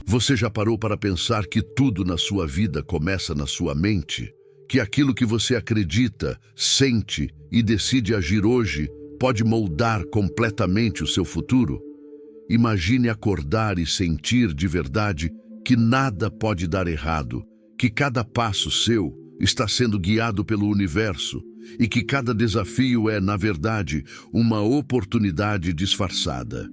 Você já parou para pensar que tudo na sua vida começa na sua mente? Que aquilo que você acredita, sente e decide agir hoje pode moldar completamente o seu futuro? Imagine acordar e sentir de verdade que nada pode dar errado, que cada passo seu está sendo guiado pelo universo e que cada desafio é, na verdade, uma oportunidade disfarçada.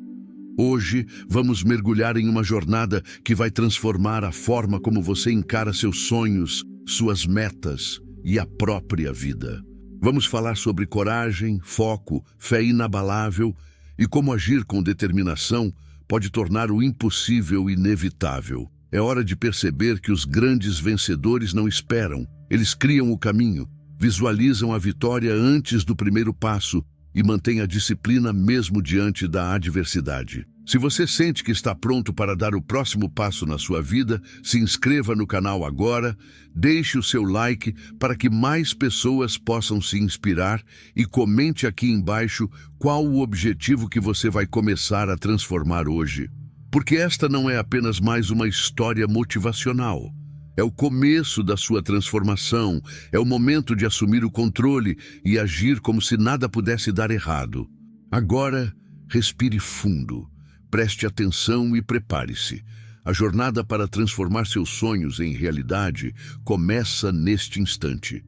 Hoje, vamos mergulhar em uma jornada que vai transformar a forma como você encara seus sonhos, suas metas e a própria vida. Vamos falar sobre coragem, foco, fé inabalável e como agir com determinação pode tornar o impossível inevitável. É hora de perceber que os grandes vencedores não esperam, eles criam o caminho, visualizam a vitória antes do primeiro passo e mantêm a disciplina mesmo diante da adversidade. Se você sente que está pronto para dar o próximo passo na sua vida, se inscreva no canal agora, deixe o seu like para que mais pessoas possam se inspirar e comente aqui embaixo qual o objetivo que você vai começar a transformar hoje. Porque esta não é apenas mais uma história motivacional. É o começo da sua transformação, é o momento de assumir o controle e agir como se nada pudesse dar errado. Agora, respire fundo, preste atenção e prepare-se. A jornada para transformar seus sonhos em realidade começa neste instante.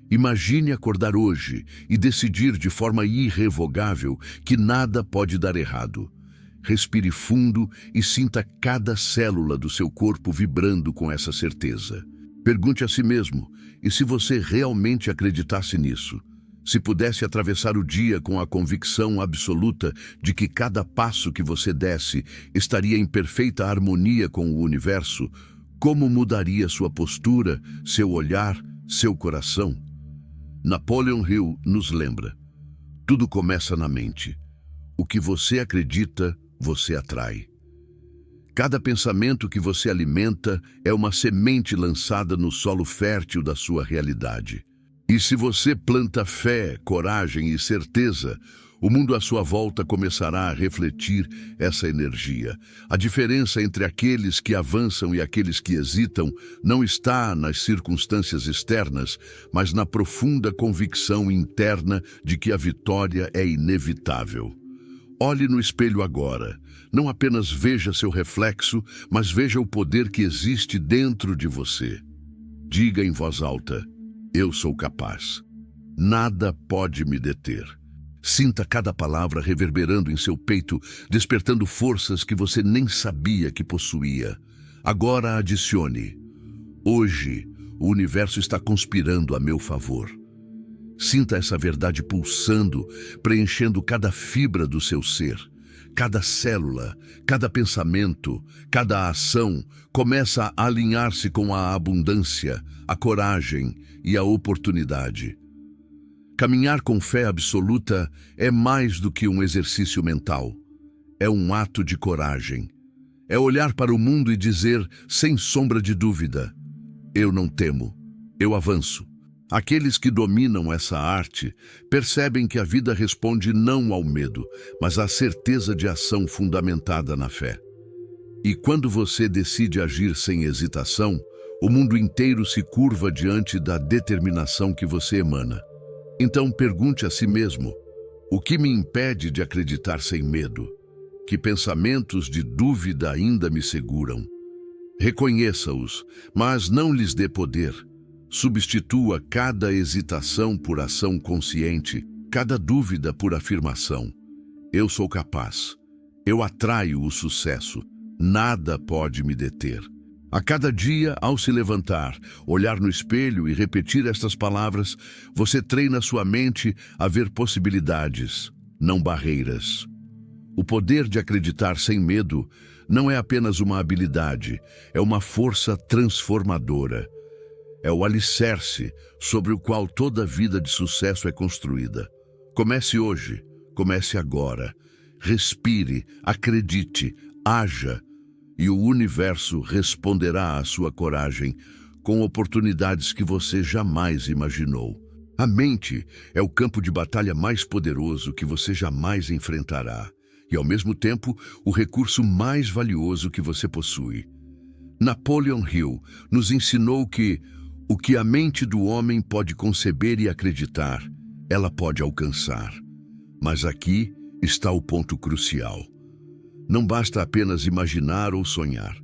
Imagine acordar hoje e decidir de forma irrevogável que nada pode dar errado. Respire fundo e sinta cada célula do seu corpo vibrando com essa certeza. Pergunte a si mesmo, e se você realmente acreditasse nisso? Se pudesse atravessar o dia com a convicção absoluta de que cada passo que você desse estaria em perfeita harmonia com o universo, como mudaria sua postura, seu olhar, seu coração? Napoleon Hill nos lembra: tudo começa na mente. O que você acredita, você atrai. Cada pensamento que você alimenta é uma semente lançada no solo fértil da sua realidade. E se você planta fé, coragem e certeza, o mundo à sua volta começará a refletir essa energia. A diferença entre aqueles que avançam e aqueles que hesitam não está nas circunstâncias externas, mas na profunda convicção interna de que a vitória é inevitável. Olhe no espelho agora. Não apenas veja seu reflexo, mas veja o poder que existe dentro de você. Diga em voz alta: eu sou capaz. Nada pode me deter. Sinta cada palavra reverberando em seu peito, despertando forças que você nem sabia que possuía. Agora adicione: hoje, o universo está conspirando a meu favor. Sinta essa verdade pulsando, preenchendo cada fibra do seu ser. Cada célula, cada pensamento, cada ação começa a alinhar-se com a abundância, a coragem e a oportunidade. Caminhar com fé absoluta é mais do que um exercício mental. É um ato de coragem. É olhar para o mundo e dizer, sem sombra de dúvida: eu não temo, eu avanço. Aqueles que dominam essa arte percebem que a vida responde não ao medo, mas à certeza de ação fundamentada na fé. E quando você decide agir sem hesitação, o mundo inteiro se curva diante da determinação que você emana. Então pergunte a si mesmo: o que me impede de acreditar sem medo? Que pensamentos de dúvida ainda me seguram? Reconheça-os, mas não lhes dê poder. Substitua cada hesitação por ação consciente, cada dúvida por afirmação. Eu sou capaz. Eu atraio o sucesso. Nada pode me deter. A cada dia, ao se levantar, olhar no espelho e repetir estas palavras, você treina sua mente a ver possibilidades, não barreiras. O poder de acreditar sem medo não é apenas uma habilidade, é uma força transformadora. É o alicerce sobre o qual toda vida de sucesso é construída. Comece hoje, comece agora. Respire, acredite, haja, e o universo responderá à sua coragem com oportunidades que você jamais imaginou. A mente é o campo de batalha mais poderoso que você jamais enfrentará, e ao mesmo tempo o recurso mais valioso que você possui. Napoleon Hill nos ensinou que o que a mente do homem pode conceber e acreditar, ela pode alcançar. Mas aqui está o ponto crucial. Não basta apenas imaginar ou sonhar.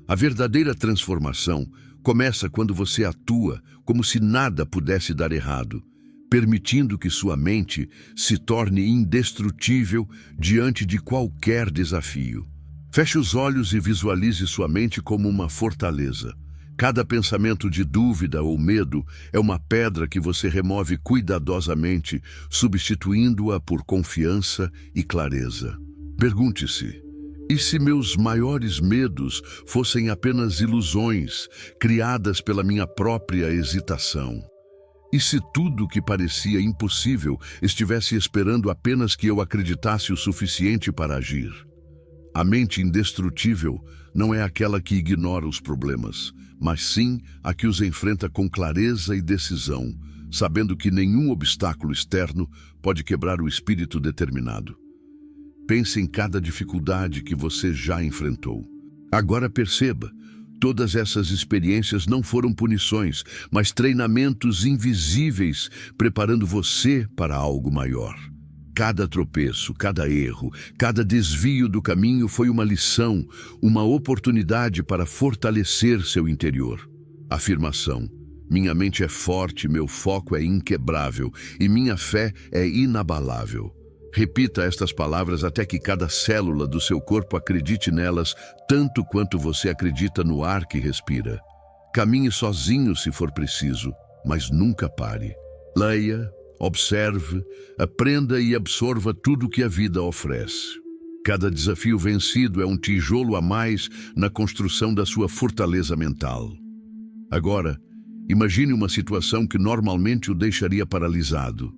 A verdadeira transformação começa quando você atua como se nada pudesse dar errado, permitindo que sua mente se torne indestrutível diante de qualquer desafio. Feche os olhos e visualize sua mente como uma fortaleza. Cada pensamento de dúvida ou medo é uma pedra que você remove cuidadosamente, substituindo-a por confiança e clareza. Pergunte-se: e se meus maiores medos fossem apenas ilusões, criadas pela minha própria hesitação? E se tudo o que parecia impossível estivesse esperando apenas que eu acreditasse o suficiente para agir? A mente indestrutível não é aquela que ignora os problemas, mas sim a que os enfrenta com clareza e decisão, sabendo que nenhum obstáculo externo pode quebrar o espírito determinado. Pense em cada dificuldade que você já enfrentou. Agora perceba, todas essas experiências não foram punições, mas treinamentos invisíveis preparando você para algo maior. Cada tropeço, cada erro, cada desvio do caminho foi uma lição, uma oportunidade para fortalecer seu interior. Afirmação: minha mente é forte, meu foco é inquebrável e minha fé é inabalável. Repita estas palavras até que cada célula do seu corpo acredite nelas tanto quanto você acredita no ar que respira. Caminhe sozinho se for preciso, mas nunca pare. Leia, observe, aprenda e absorva tudo o que a vida oferece. Cada desafio vencido é um tijolo a mais na construção da sua fortaleza mental. Agora, imagine uma situação que normalmente o deixaria paralisado.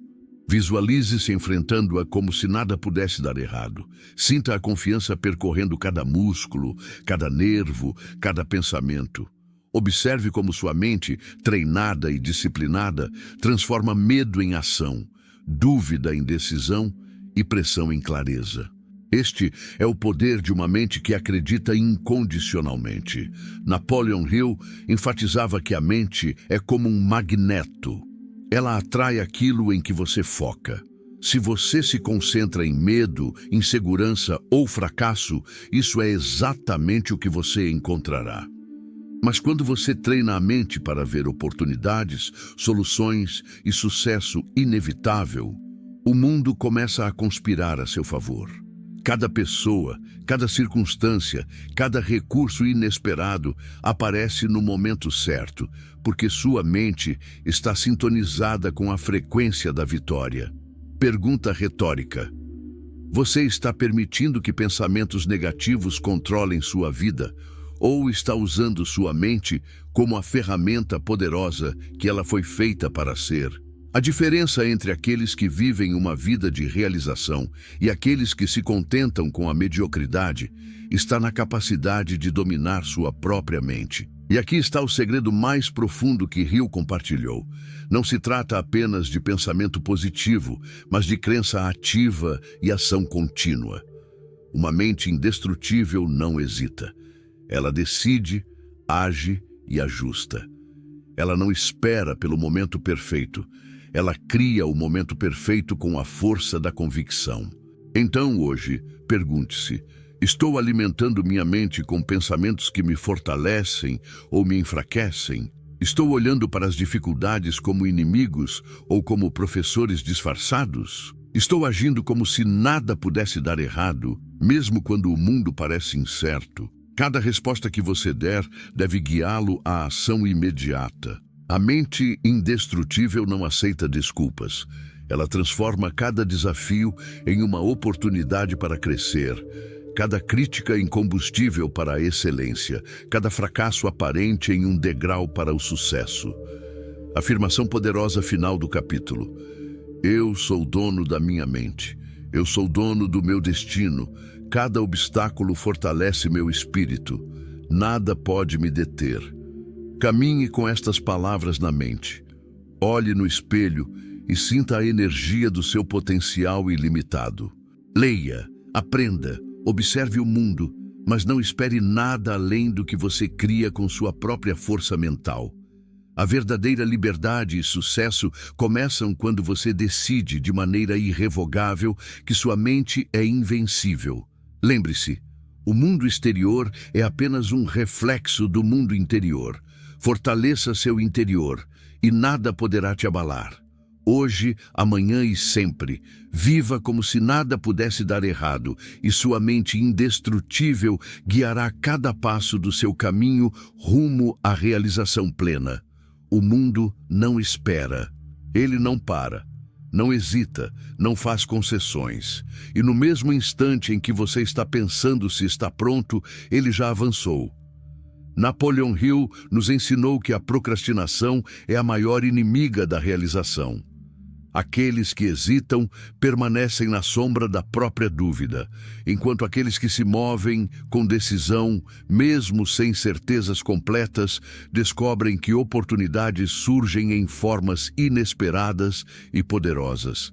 Visualize-se enfrentando-a como se nada pudesse dar errado. Sinta a confiança percorrendo cada músculo, cada nervo, cada pensamento. Observe como sua mente, treinada e disciplinada, transforma medo em ação, dúvida em decisão e pressão em clareza. Este é o poder de uma mente que acredita incondicionalmente. Napoleon Hill enfatizava que a mente é como um magneto. Ela atrai aquilo em que você foca. Se você se concentra em medo, insegurança ou fracasso, isso é exatamente o que você encontrará. Mas quando você treina a mente para ver oportunidades, soluções e sucesso inevitável, o mundo começa a conspirar a seu favor. Cada pessoa, cada circunstância, cada recurso inesperado aparece no momento certo, porque sua mente está sintonizada com a frequência da vitória. Pergunta retórica: você está permitindo que pensamentos negativos controlem sua vida, ou está usando sua mente como a ferramenta poderosa que ela foi feita para ser? A diferença entre aqueles que vivem uma vida de realização e aqueles que se contentam com a mediocridade está na capacidade de dominar sua própria mente. E aqui está o segredo mais profundo que Hill compartilhou. Não se trata apenas de pensamento positivo, mas de crença ativa e ação contínua. Uma mente indestrutível não hesita. Ela decide, age e ajusta. Ela não espera pelo momento perfeito. Ela cria o momento perfeito com a força da convicção. Então, hoje, pergunte-se: estou alimentando minha mente com pensamentos que me fortalecem ou me enfraquecem? Estou olhando para as dificuldades como inimigos ou como professores disfarçados? Estou agindo como se nada pudesse dar errado, mesmo quando o mundo parece incerto? Cada resposta que você der deve guiá-lo à ação imediata. A mente indestrutível não aceita desculpas. Ela transforma cada desafio em uma oportunidade para crescer, cada crítica em combustível para a excelência, cada fracasso aparente em um degrau para o sucesso. Afirmação poderosa final do capítulo: eu sou dono da minha mente. Eu sou dono do meu destino. Cada obstáculo fortalece meu espírito. Nada pode me deter. Caminhe com estas palavras na mente. Olhe no espelho e sinta a energia do seu potencial ilimitado. Leia, aprenda, observe o mundo, mas não espere nada além do que você cria com sua própria força mental. A verdadeira liberdade e sucesso começam quando você decide de maneira irrevogável que sua mente é invencível. Lembre-se, o mundo exterior é apenas um reflexo do mundo interior. Fortaleça seu interior e nada poderá te abalar. Hoje, amanhã e sempre, viva como se nada pudesse dar errado e sua mente indestrutível guiará cada passo do seu caminho rumo à realização plena. O mundo não espera, ele não para, não hesita, não faz concessões. E no mesmo instante em que você está pensando se está pronto, ele já avançou. Napoleon Hill nos ensinou que a procrastinação é a maior inimiga da realização. Aqueles que hesitam permanecem na sombra da própria dúvida, enquanto aqueles que se movem com decisão, mesmo sem certezas completas, descobrem que oportunidades surgem em formas inesperadas e poderosas.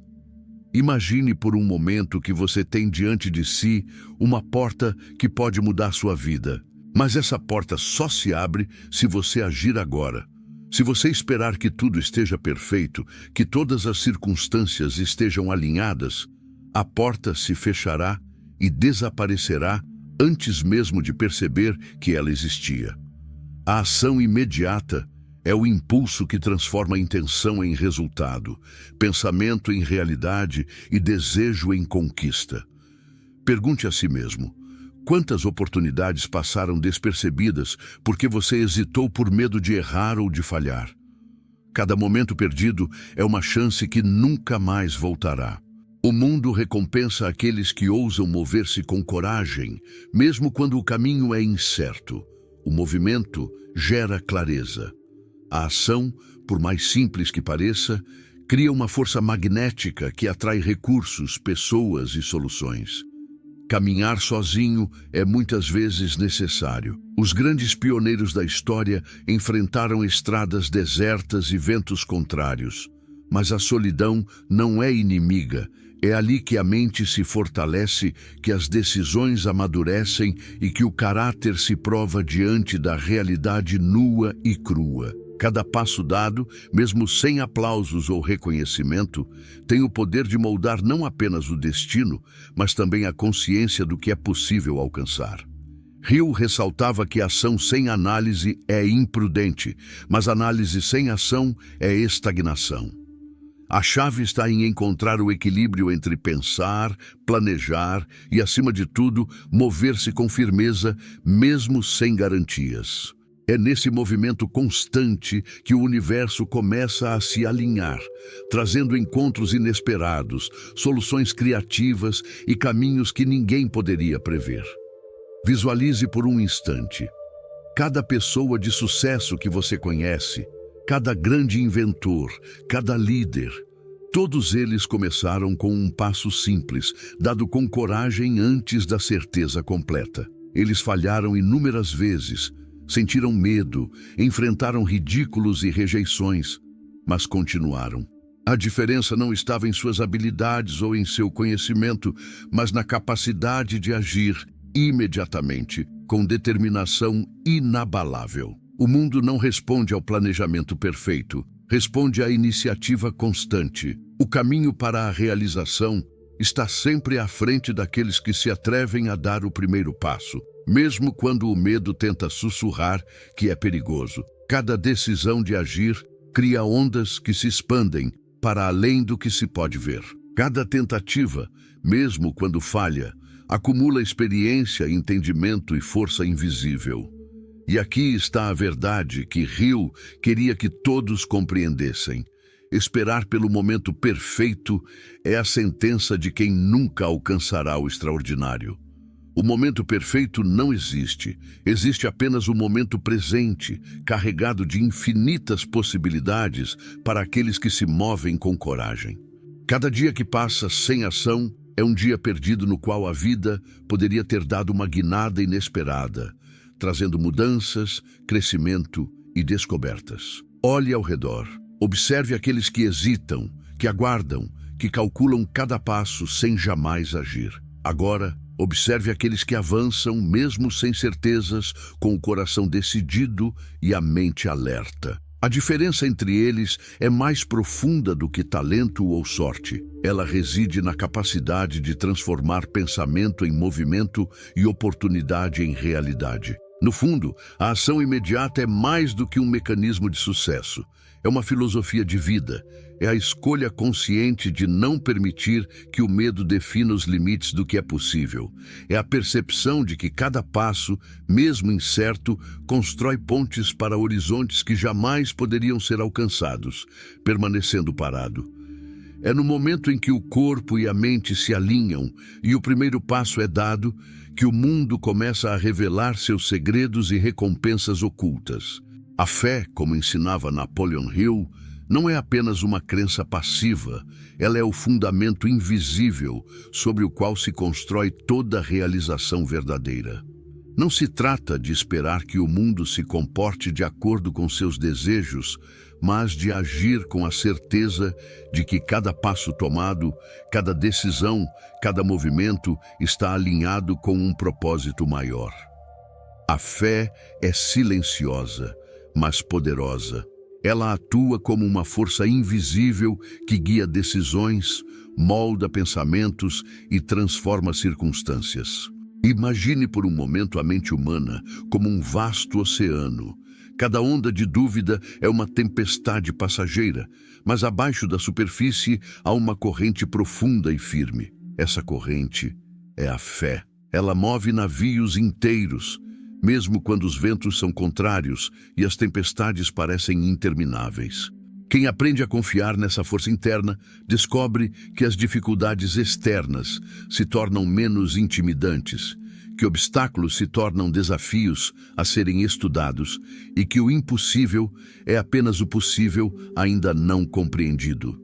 Imagine por um momento que você tem diante de si uma porta que pode mudar sua vida. Mas essa porta só se abre se você agir agora. Se você esperar que tudo esteja perfeito, que todas as circunstâncias estejam alinhadas, a porta se fechará e desaparecerá antes mesmo de perceber que ela existia. A ação imediata é o impulso que transforma a intenção em resultado, pensamento em realidade e desejo em conquista. Pergunte a si mesmo: quantas oportunidades passaram despercebidas porque você hesitou por medo de errar ou de falhar? Cada momento perdido é uma chance que nunca mais voltará. O mundo recompensa aqueles que ousam mover-se com coragem, mesmo quando o caminho é incerto. O movimento gera clareza. A ação, por mais simples que pareça, cria uma força magnética que atrai recursos, pessoas e soluções. Caminhar sozinho é muitas vezes necessário. Os grandes pioneiros da história enfrentaram estradas desertas e ventos contrários. Mas a solidão não é inimiga. É ali que a mente se fortalece, que as decisões amadurecem e que o caráter se prova diante da realidade nua e crua. Cada passo dado, mesmo sem aplausos ou reconhecimento, tem o poder de moldar não apenas o destino, mas também a consciência do que é possível alcançar. Hill ressaltava que ação sem análise é imprudente, mas análise sem ação é estagnação. A chave está em encontrar o equilíbrio entre pensar, planejar e, acima de tudo, mover-se com firmeza, mesmo sem garantias. É nesse movimento constante que o universo começa a se alinhar, trazendo encontros inesperados, soluções criativas e caminhos que ninguém poderia prever. Visualize por um instante. Cada pessoa de sucesso que você conhece, cada grande inventor, cada líder, todos eles começaram com um passo simples, dado com coragem antes da certeza completa. Eles falharam inúmeras vezes, sentiram medo, enfrentaram ridículos e rejeições, mas continuaram. A diferença não estava em suas habilidades ou em seu conhecimento, mas na capacidade de agir imediatamente, com determinação inabalável. O mundo não responde ao planejamento perfeito, responde à iniciativa constante. O caminho para a realização está sempre à frente daqueles que se atrevem a dar o primeiro passo, mesmo quando o medo tenta sussurrar que é perigoso. Cada decisão de agir cria ondas que se expandem para além do que se pode ver. Cada tentativa, mesmo quando falha, acumula experiência, entendimento e força invisível. E aqui está a verdade que Hill queria que todos compreendessem. Esperar pelo momento perfeito é a sentença de quem nunca alcançará o extraordinário. O momento perfeito não existe. Existe apenas o momento presente, carregado de infinitas possibilidades para aqueles que se movem com coragem. Cada dia que passa sem ação é um dia perdido no qual a vida poderia ter dado uma guinada inesperada, trazendo mudanças, crescimento e descobertas. Olhe ao redor. Observe aqueles que hesitam, que aguardam, que calculam cada passo sem jamais agir. Agora Observe aqueles que avançam, mesmo sem certezas, com o coração decidido e a mente alerta. A diferença entre eles é mais profunda do que talento ou sorte. Ela reside na capacidade de transformar pensamento em movimento e oportunidade em realidade. No fundo, a ação imediata é mais do que um mecanismo de sucesso. É uma filosofia de vida. É a escolha consciente de não permitir que o medo defina os limites do que é possível. É a percepção de que cada passo, mesmo incerto, constrói pontes para horizontes que jamais poderiam ser alcançados, permanecendo parado. É no momento em que o corpo e a mente se alinham e o primeiro passo é dado que o mundo começa a revelar seus segredos e recompensas ocultas. A fé, como ensinava Napoleon Hill, não é apenas uma crença passiva, ela é o fundamento invisível sobre o qual se constrói toda a realização verdadeira. Não se trata de esperar que o mundo se comporte de acordo com seus desejos, mas de agir com a certeza de que cada passo tomado, cada decisão, cada movimento está alinhado com um propósito maior. A fé é silenciosa, mas poderosa. Ela atua como uma força invisível que guia decisões, molda pensamentos e transforma circunstâncias. Imagine por um momento a mente humana como um vasto oceano. Cada onda de dúvida é uma tempestade passageira, mas abaixo da superfície há uma corrente profunda e firme. Essa corrente é a fé. Ela move navios inteiros, mesmo quando os ventos são contrários e as tempestades parecem intermináveis. Quem aprende a confiar nessa força interna descobre que as dificuldades externas se tornam menos intimidantes, que obstáculos se tornam desafios a serem estudados e que o impossível é apenas o possível ainda não compreendido.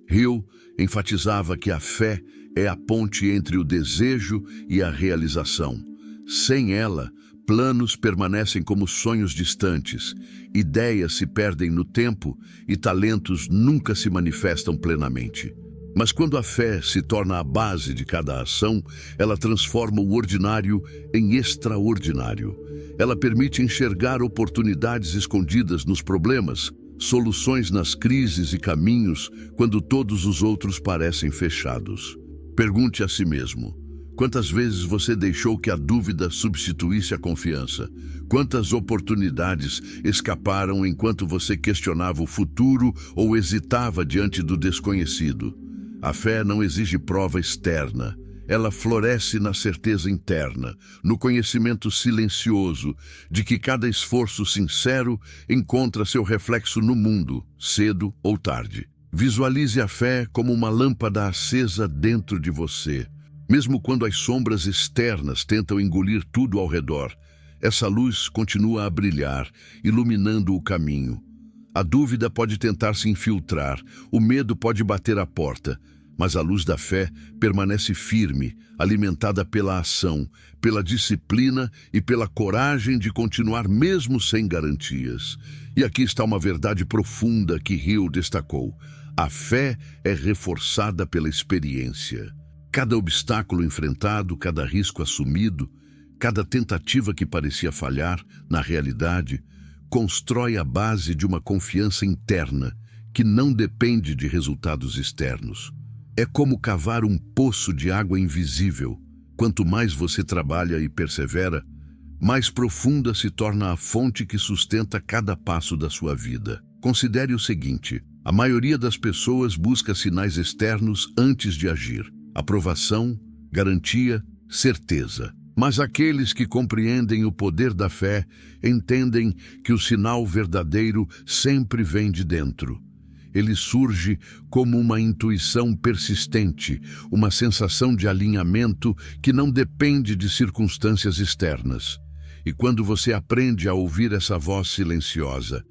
Hill enfatizava que a fé é a ponte entre o desejo e a realização. Sem ela, planos permanecem como sonhos distantes, ideias se perdem no tempo e talentos nunca se manifestam plenamente. Mas quando a fé se torna a base de cada ação, ela transforma o ordinário em extraordinário. Ela permite enxergar oportunidades escondidas nos problemas, soluções nas crises e caminhos quando todos os outros parecem fechados. Pergunte a si mesmo: quantas vezes você deixou que a dúvida substituísse a confiança? Quantas oportunidades escaparam enquanto você questionava o futuro ou hesitava diante do desconhecido? A fé não exige prova externa. Ela floresce na certeza interna, no conhecimento silencioso de que cada esforço sincero encontra seu reflexo no mundo, cedo ou tarde. Visualize a fé como uma lâmpada acesa dentro de você. Mesmo quando as sombras externas tentam engolir tudo ao redor, essa luz continua a brilhar, iluminando o caminho. A dúvida pode tentar se infiltrar, o medo pode bater à porta, mas a luz da fé permanece firme, alimentada pela ação, pela disciplina e pela coragem de continuar mesmo sem garantias. E aqui está uma verdade profunda que Hill destacou: a fé é reforçada pela experiência. Cada obstáculo enfrentado, cada risco assumido, cada tentativa que parecia falhar, na realidade, constrói a base de uma confiança interna que não depende de resultados externos. É como cavar um poço de água invisível. Quanto mais você trabalha e persevera, mais profunda se torna a fonte que sustenta cada passo da sua vida. Considere o seguinte: a maioria das pessoas busca sinais externos antes de agir. Aprovação, garantia, certeza. Mas aqueles que compreendem o poder da fé entendem que o sinal verdadeiro sempre vem de dentro. Ele surge como uma intuição persistente, uma sensação de alinhamento que não depende de circunstâncias externas. E quando você aprende a ouvir essa voz silenciosa,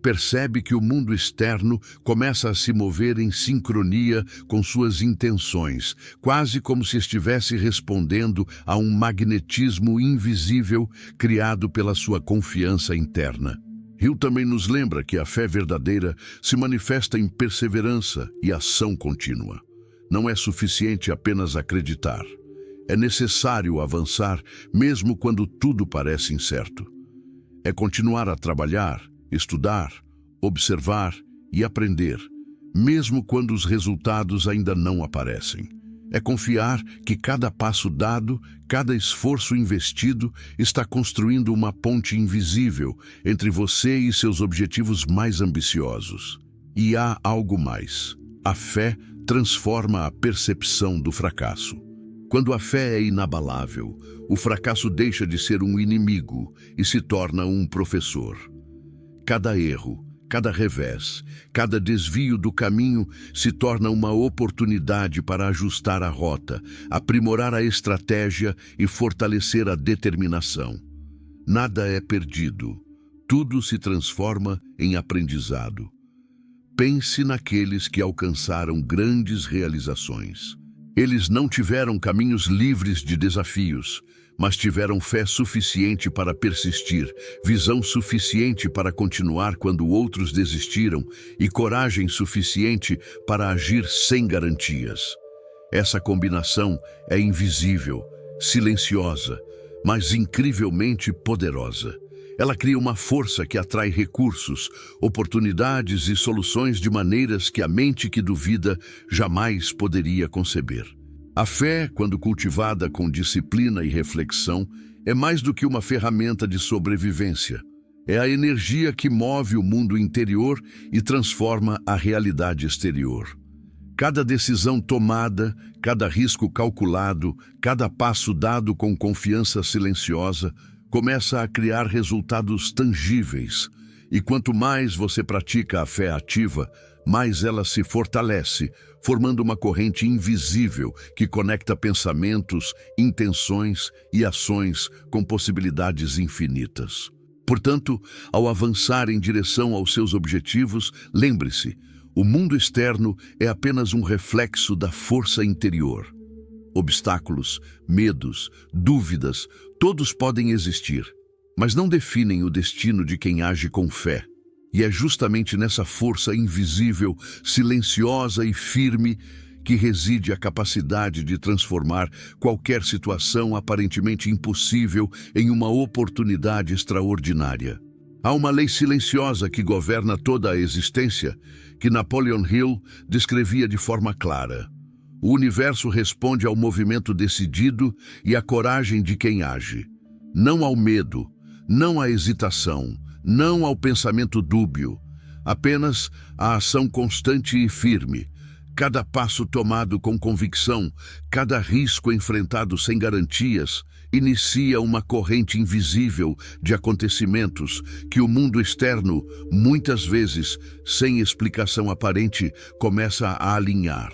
percebe que o mundo externo começa a se mover em sincronia com suas intenções, quase como se estivesse respondendo a um magnetismo invisível criado pela sua confiança interna. Hill também nos lembra que a fé verdadeira se manifesta em perseverança e ação contínua. Não é suficiente apenas acreditar. É necessário avançar mesmo quando tudo parece incerto. É continuar a trabalhar, estudar, observar e aprender, mesmo quando os resultados ainda não aparecem. É confiar que cada passo dado, cada esforço investido está construindo uma ponte invisível entre você e seus objetivos mais ambiciosos. E há algo mais. A fé transforma a percepção do fracasso. Quando a fé é inabalável, o fracasso deixa de ser um inimigo e se torna um professor. Cada erro, cada revés, cada desvio do caminho se torna uma oportunidade para ajustar a rota, aprimorar a estratégia e fortalecer a determinação. Nada é perdido. Tudo se transforma em aprendizado. Pense naqueles que alcançaram grandes realizações. Eles não tiveram caminhos livres de desafios, mas tiveram fé suficiente para persistir, visão suficiente para continuar quando outros desistiram e coragem suficiente para agir sem garantias. Essa combinação é invisível, silenciosa, mas incrivelmente poderosa. Ela cria uma força que atrai recursos, oportunidades e soluções de maneiras que a mente que duvida jamais poderia conceber. A fé, quando cultivada com disciplina e reflexão, é mais do que uma ferramenta de sobrevivência. É a energia que move o mundo interior e transforma a realidade exterior. Cada decisão tomada, cada risco calculado, cada passo dado com confiança silenciosa, começa a criar resultados tangíveis. E quanto mais você pratica a fé ativa, mais ela se fortalece, formando uma corrente invisível que conecta pensamentos, intenções e ações com possibilidades infinitas. Portanto, ao avançar em direção aos seus objetivos, lembre-se, o mundo externo é apenas um reflexo da força interior. Obstáculos, medos, dúvidas, todos podem existir, mas não definem o destino de quem age com fé. E é justamente nessa força invisível, silenciosa e firme que reside a capacidade de transformar qualquer situação aparentemente impossível em uma oportunidade extraordinária. Há uma lei silenciosa que governa toda a existência, que Napoleon Hill descrevia de forma clara. O universo responde ao movimento decidido e à coragem de quem age. Não ao medo, não à hesitação, não ao pensamento dúbio, apenas à ação constante e firme. Cada passo tomado com convicção, cada risco enfrentado sem garantias, inicia uma corrente invisível de acontecimentos que o mundo externo, muitas vezes, sem explicação aparente, começa a alinhar.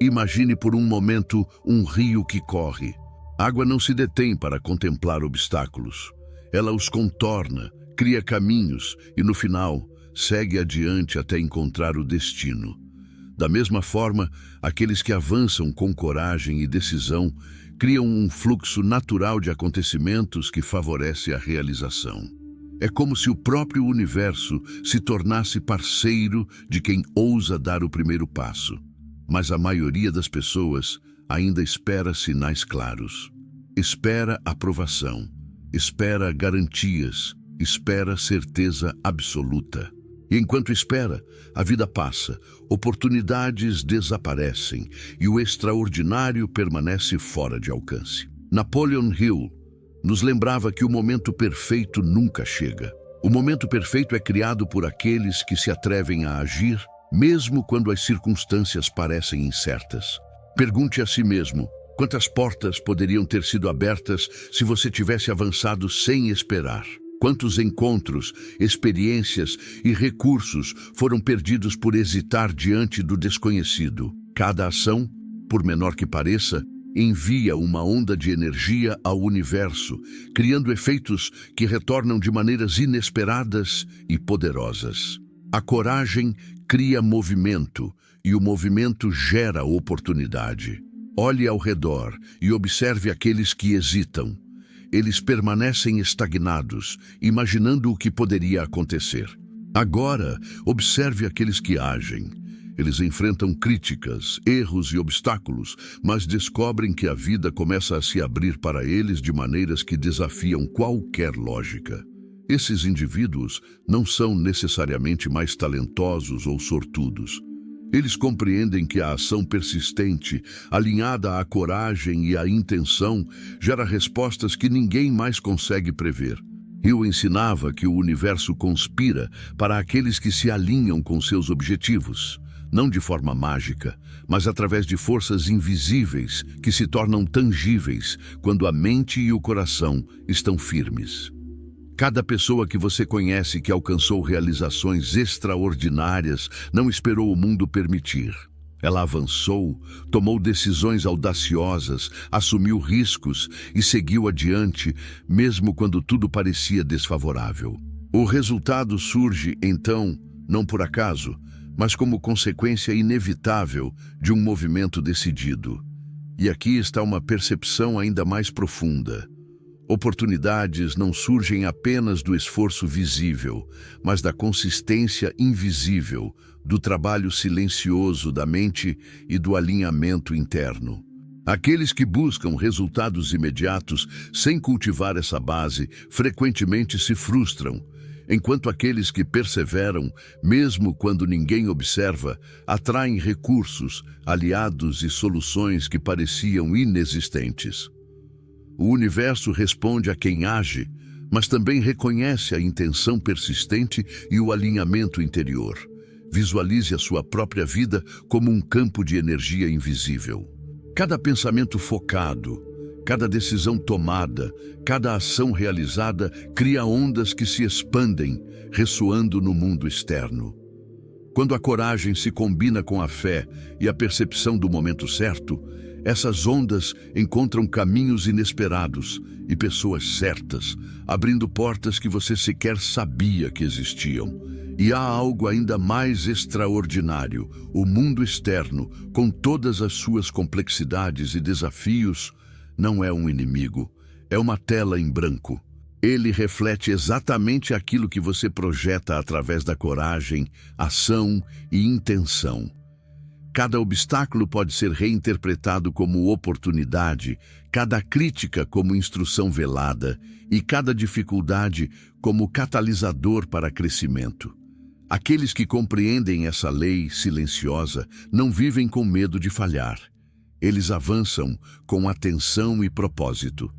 Imagine por um momento um rio que corre. A água não se detém para contemplar obstáculos. Ela os contorna, cria caminhos e, no final, segue adiante até encontrar o destino. Da mesma forma, aqueles que avançam com coragem e decisão criam um fluxo natural de acontecimentos que favorece a realização. É como se o próprio universo se tornasse parceiro de quem ousa dar o primeiro passo. Mas a maioria das pessoas ainda espera sinais claros. Espera aprovação, espera garantias, espera certeza absoluta. E enquanto espera, a vida passa, oportunidades desaparecem e o extraordinário permanece fora de alcance. Napoleon Hill nos lembrava que o momento perfeito nunca chega. O momento perfeito é criado por aqueles que se atrevem a agir, mesmo quando as circunstâncias parecem incertas. Pergunte a si mesmo, quantas portas poderiam ter sido abertas se você tivesse avançado sem esperar? Quantos encontros, experiências e recursos foram perdidos por hesitar diante do desconhecido? Cada ação, por menor que pareça, envia uma onda de energia ao universo, criando efeitos que retornam de maneiras inesperadas e poderosas. A coragem cria movimento e o movimento gera oportunidade. Olhe ao redor e observe aqueles que hesitam. Eles permanecem estagnados, imaginando o que poderia acontecer. Agora, observe aqueles que agem. Eles enfrentam críticas, erros e obstáculos, mas descobrem que a vida começa a se abrir para eles de maneiras que desafiam qualquer lógica. Esses indivíduos não são necessariamente mais talentosos ou sortudos. Eles compreendem que a ação persistente, alinhada à coragem e à intenção, gera respostas que ninguém mais consegue prever. Hill ensinava que o universo conspira para aqueles que se alinham com seus objetivos, não de forma mágica, mas através de forças invisíveis que se tornam tangíveis quando a mente e o coração estão firmes. Cada pessoa que você conhece que alcançou realizações extraordinárias não esperou o mundo permitir. Ela avançou, tomou decisões audaciosas, assumiu riscos e seguiu adiante, mesmo quando tudo parecia desfavorável. O resultado surge, então, não por acaso, mas como consequência inevitável de um movimento decidido. E aqui está uma percepção ainda mais profunda. Oportunidades não surgem apenas do esforço visível, mas da consistência invisível, do trabalho silencioso da mente e do alinhamento interno. Aqueles que buscam resultados imediatos sem cultivar essa base frequentemente se frustram, enquanto aqueles que perseveram, mesmo quando ninguém observa, atraem recursos, aliados e soluções que pareciam inexistentes. O universo responde a quem age, mas também reconhece a intenção persistente e o alinhamento interior. Visualize a sua própria vida como um campo de energia invisível. Cada pensamento focado, cada decisão tomada, cada ação realizada cria ondas que se expandem, ressoando no mundo externo. Quando a coragem se combina com a fé e a percepção do momento certo, essas ondas encontram caminhos inesperados e pessoas certas, abrindo portas que você sequer sabia que existiam. E há algo ainda mais extraordinário: o mundo externo, com todas as suas complexidades e desafios, não é um inimigo, é uma tela em branco. Ele reflete exatamente aquilo que você projeta através da coragem, ação e intenção. Cada obstáculo pode ser reinterpretado como oportunidade, cada crítica como instrução velada e cada dificuldade como catalisador para crescimento. Aqueles que compreendem essa lei silenciosa não vivem com medo de falhar. Eles avançam com atenção e propósito.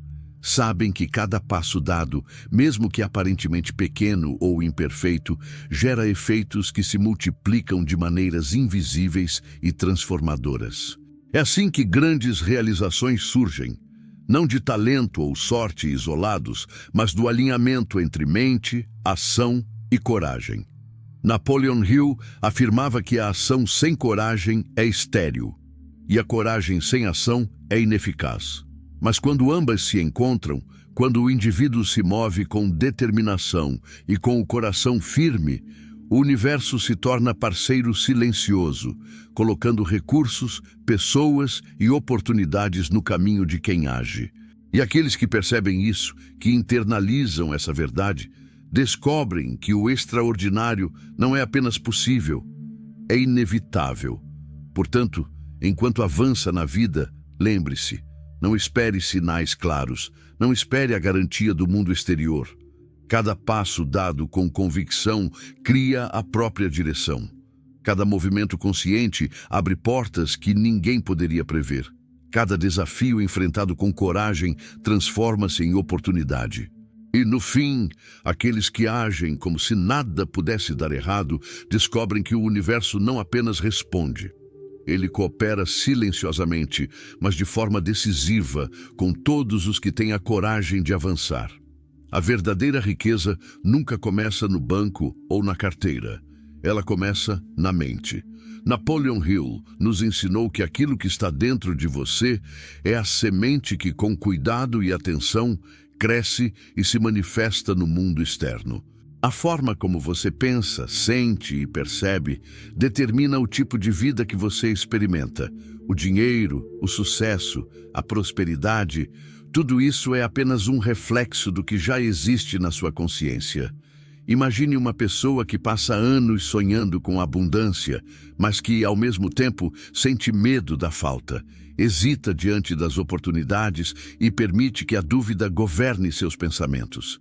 Sabem que cada passo dado, mesmo que aparentemente pequeno ou imperfeito, gera efeitos que se multiplicam de maneiras invisíveis e transformadoras. É assim que grandes realizações surgem, não de talento ou sorte isolados, mas do alinhamento entre mente, ação e coragem. Napoleon Hill afirmava que a ação sem coragem é estéril e a coragem sem ação é ineficaz. Mas quando ambas se encontram, quando o indivíduo se move com determinação e com o coração firme, o universo se torna parceiro silencioso, colocando recursos, pessoas e oportunidades no caminho de quem age. E aqueles que percebem isso, que internalizam essa verdade, descobrem que o extraordinário não é apenas possível, é inevitável. Portanto, enquanto avança na vida, lembre-se: não espere sinais claros, não espere a garantia do mundo exterior. Cada passo dado com convicção cria a própria direção. Cada movimento consciente abre portas que ninguém poderia prever. Cada desafio enfrentado com coragem transforma-se em oportunidade. E, no fim, aqueles que agem como se nada pudesse dar errado descobrem que o universo não apenas responde. Ele coopera silenciosamente, mas de forma decisiva, com todos os que têm a coragem de avançar. A verdadeira riqueza nunca começa no banco ou na carteira. Ela começa na mente. Napoleon Hill nos ensinou que aquilo que está dentro de você é a semente que, com cuidado e atenção, cresce e se manifesta no mundo externo. A forma como você pensa, sente e percebe determina o tipo de vida que você experimenta. O dinheiro, o sucesso, a prosperidade, tudo isso é apenas um reflexo do que já existe na sua consciência. Imagine uma pessoa que passa anos sonhando com abundância, mas que, ao mesmo tempo, sente medo da falta, hesita diante das oportunidades e permite que a dúvida governe seus pensamentos.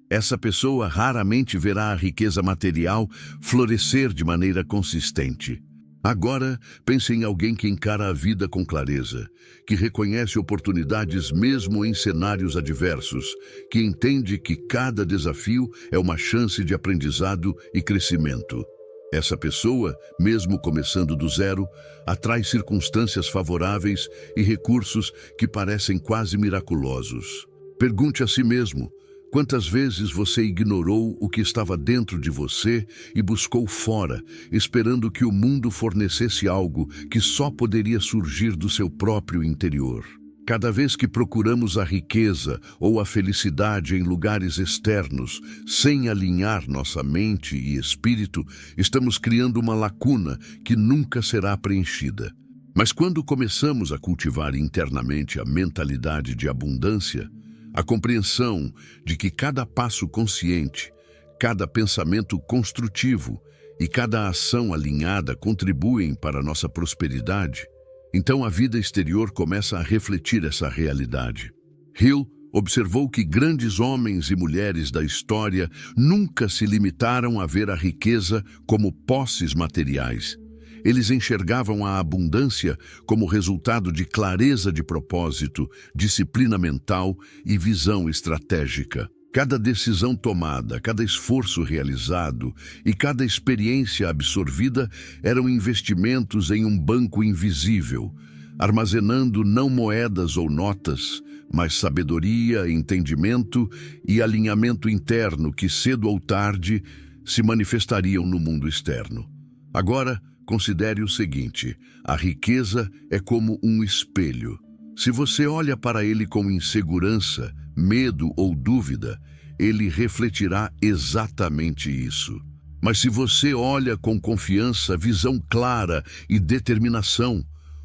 Essa pessoa raramente verá a riqueza material florescer de maneira consistente. Agora, pense em alguém que encara a vida com clareza, que reconhece oportunidades mesmo em cenários adversos, que entende que cada desafio é uma chance de aprendizado e crescimento. Essa pessoa, mesmo começando do zero, atrai circunstâncias favoráveis e recursos que parecem quase miraculosos. Pergunte a si mesmo: quantas vezes você ignorou o que estava dentro de você e buscou fora, esperando que o mundo fornecesse algo que só poderia surgir do seu próprio interior? Cada vez que procuramos a riqueza ou a felicidade em lugares externos, sem alinhar nossa mente e espírito, estamos criando uma lacuna que nunca será preenchida. Mas quando começamos a cultivar internamente a mentalidade de abundância, a compreensão de que cada passo consciente, cada pensamento construtivo e cada ação alinhada contribuem para a nossa prosperidade, então a vida exterior começa a refletir essa realidade. Hill observou que grandes homens e mulheres da história nunca se limitaram a ver a riqueza como posses materiais. Eles enxergavam a abundância como resultado de clareza de propósito, disciplina mental e visão estratégica. Cada decisão tomada, cada esforço realizado e cada experiência absorvida eram investimentos em um banco invisível, armazenando não moedas ou notas, mas sabedoria, entendimento e alinhamento interno que cedo ou tarde se manifestariam no mundo externo. Agora, considere o seguinte: a riqueza é como um espelho. Se você olha para ele com insegurança, medo ou dúvida, ele refletirá exatamente isso. Mas se você olha com confiança, visão clara e determinação,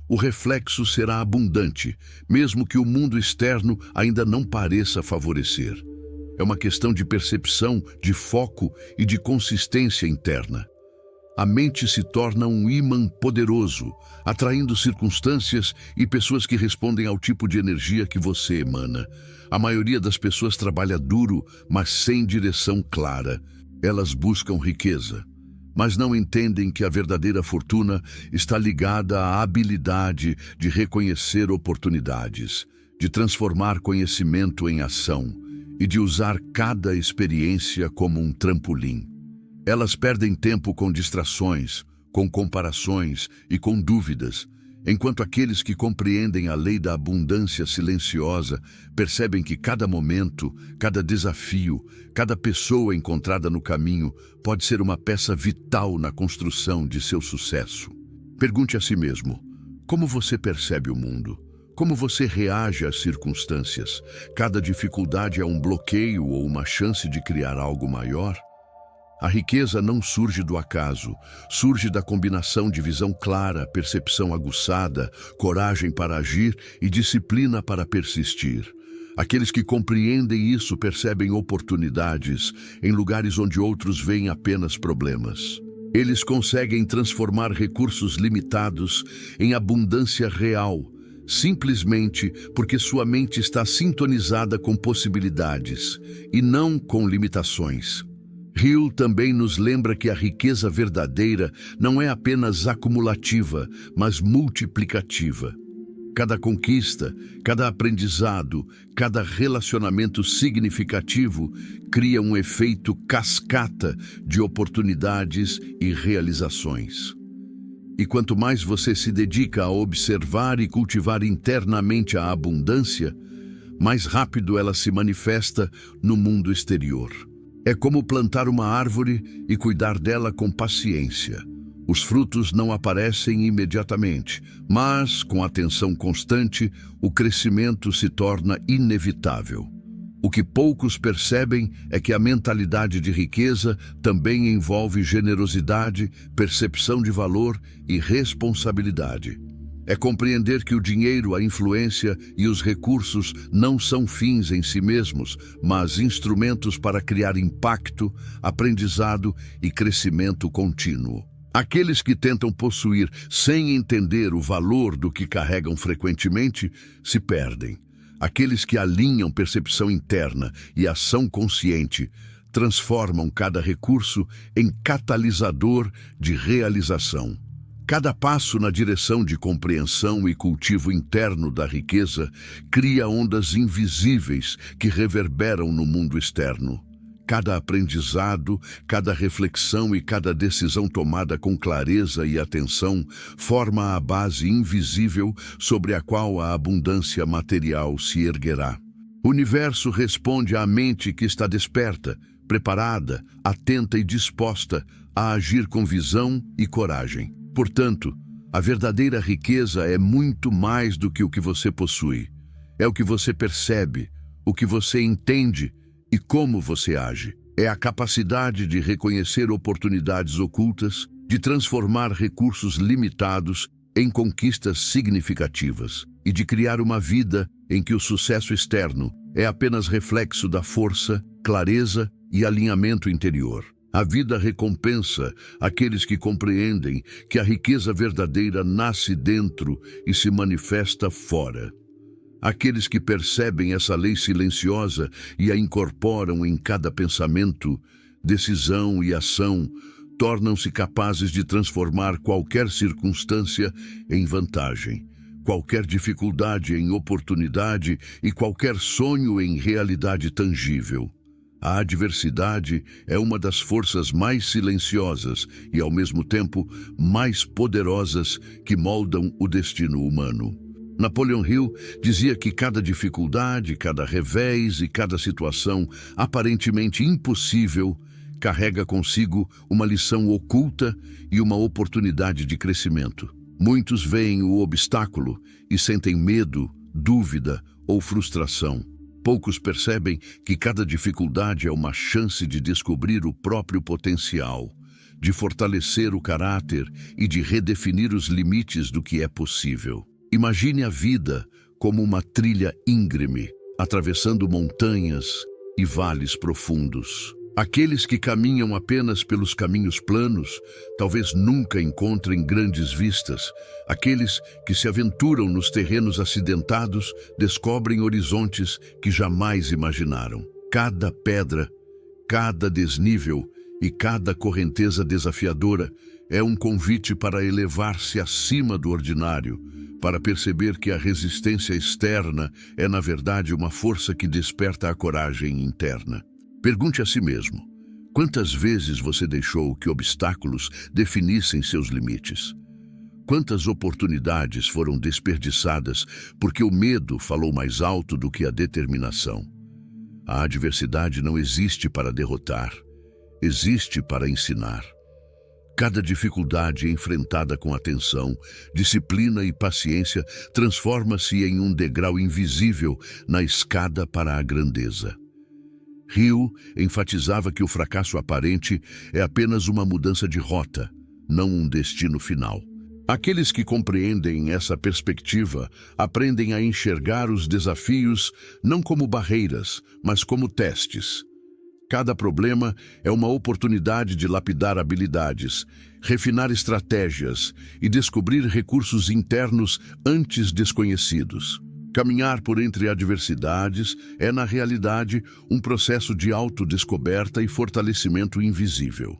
o reflexo será abundante, mesmo que o mundo externo ainda não pareça favorecer. É uma questão de percepção, de foco e de consistência interna. A mente se torna um ímã poderoso, atraindo circunstâncias e pessoas que respondem ao tipo de energia que você emana. A maioria das pessoas trabalha duro, mas sem direção clara. Elas buscam riqueza, mas não entendem que a verdadeira fortuna está ligada à habilidade de reconhecer oportunidades, de transformar conhecimento em ação e de usar cada experiência como um trampolim. Elas perdem tempo com distrações, com comparações e com dúvidas, enquanto aqueles que compreendem a lei da abundância silenciosa percebem que cada momento, cada desafio, cada pessoa encontrada no caminho pode ser uma peça vital na construção de seu sucesso. Pergunte a si mesmo: como você percebe o mundo? Como você reage às circunstâncias? Cada dificuldade é um bloqueio ou uma chance de criar algo maior? A riqueza não surge do acaso, surge da combinação de visão clara, percepção aguçada, coragem para agir e disciplina para persistir. Aqueles que compreendem isso percebem oportunidades em lugares onde outros veem apenas problemas. Eles conseguem transformar recursos limitados em abundância real, simplesmente porque sua mente está sintonizada com possibilidades e não com limitações. Hill também nos lembra que a riqueza verdadeira não é apenas acumulativa, mas multiplicativa. Cada conquista, cada aprendizado, cada relacionamento significativo cria um efeito cascata de oportunidades e realizações. E quanto mais você se dedica a observar e cultivar internamente a abundância, mais rápido ela se manifesta no mundo exterior. É como plantar uma árvore e cuidar dela com paciência. Os frutos não aparecem imediatamente, mas, com atenção constante, o crescimento se torna inevitável. O que poucos percebem é que a mentalidade de riqueza também envolve generosidade, percepção de valor e responsabilidade. É compreender que o dinheiro, a influência e os recursos não são fins em si mesmos, mas instrumentos para criar impacto, aprendizado e crescimento contínuo. Aqueles que tentam possuir sem entender o valor do que carregam frequentemente se perdem. Aqueles que alinham percepção interna e ação consciente transformam cada recurso em catalisador de realização. Cada passo na direção de compreensão e cultivo interno da riqueza cria ondas invisíveis que reverberam no mundo externo. Cada aprendizado, cada reflexão e cada decisão tomada com clareza e atenção forma a base invisível sobre a qual a abundância material se erguerá. O universo responde à mente que está desperta, preparada, atenta e disposta a agir com visão e coragem. Portanto, a verdadeira riqueza é muito mais do que o que você possui. É o que você percebe, o que você entende e como você age. É a capacidade de reconhecer oportunidades ocultas, de transformar recursos limitados em conquistas significativas e de criar uma vida em que o sucesso externo é apenas reflexo da força, clareza e alinhamento interior. A vida recompensa aqueles que compreendem que a riqueza verdadeira nasce dentro e se manifesta fora. Aqueles que percebem essa lei silenciosa e a incorporam em cada pensamento, decisão e ação, tornam-se capazes de transformar qualquer circunstância em vantagem, qualquer dificuldade em oportunidade e qualquer sonho em realidade tangível. A adversidade é uma das forças mais silenciosas e, ao mesmo tempo, mais poderosas que moldam o destino humano. Napoleon Hill dizia que cada dificuldade, cada revés e cada situação aparentemente impossível carrega consigo uma lição oculta e uma oportunidade de crescimento. Muitos veem o obstáculo e sentem medo, dúvida ou frustração. Poucos percebem que cada dificuldade é uma chance de descobrir o próprio potencial, de fortalecer o caráter e de redefinir os limites do que é possível. Imagine a vida como uma trilha íngreme, atravessando montanhas e vales profundos. Aqueles que caminham apenas pelos caminhos planos talvez nunca encontrem grandes vistas. Aqueles que se aventuram nos terrenos acidentados descobrem horizontes que jamais imaginaram. Cada pedra, cada desnível e cada correnteza desafiadora é um convite para elevar-se acima do ordinário, para perceber que a resistência externa é, na verdade, uma força que desperta a coragem interna. Pergunte a si mesmo, quantas vezes você deixou que obstáculos definissem seus limites? Quantas oportunidades foram desperdiçadas porque o medo falou mais alto do que a determinação? A adversidade não existe para derrotar, existe para ensinar. Cada dificuldade enfrentada com atenção, disciplina e paciência transforma-se em um degrau invisível na escada para a grandeza. Hill enfatizava que o fracasso aparente é apenas uma mudança de rota, não um destino final. Aqueles que compreendem essa perspectiva aprendem a enxergar os desafios não como barreiras, mas como testes. Cada problema é uma oportunidade de lapidar habilidades, refinar estratégias e descobrir recursos internos antes desconhecidos. Caminhar por entre adversidades é, na realidade, um processo de autodescoberta e fortalecimento invisível.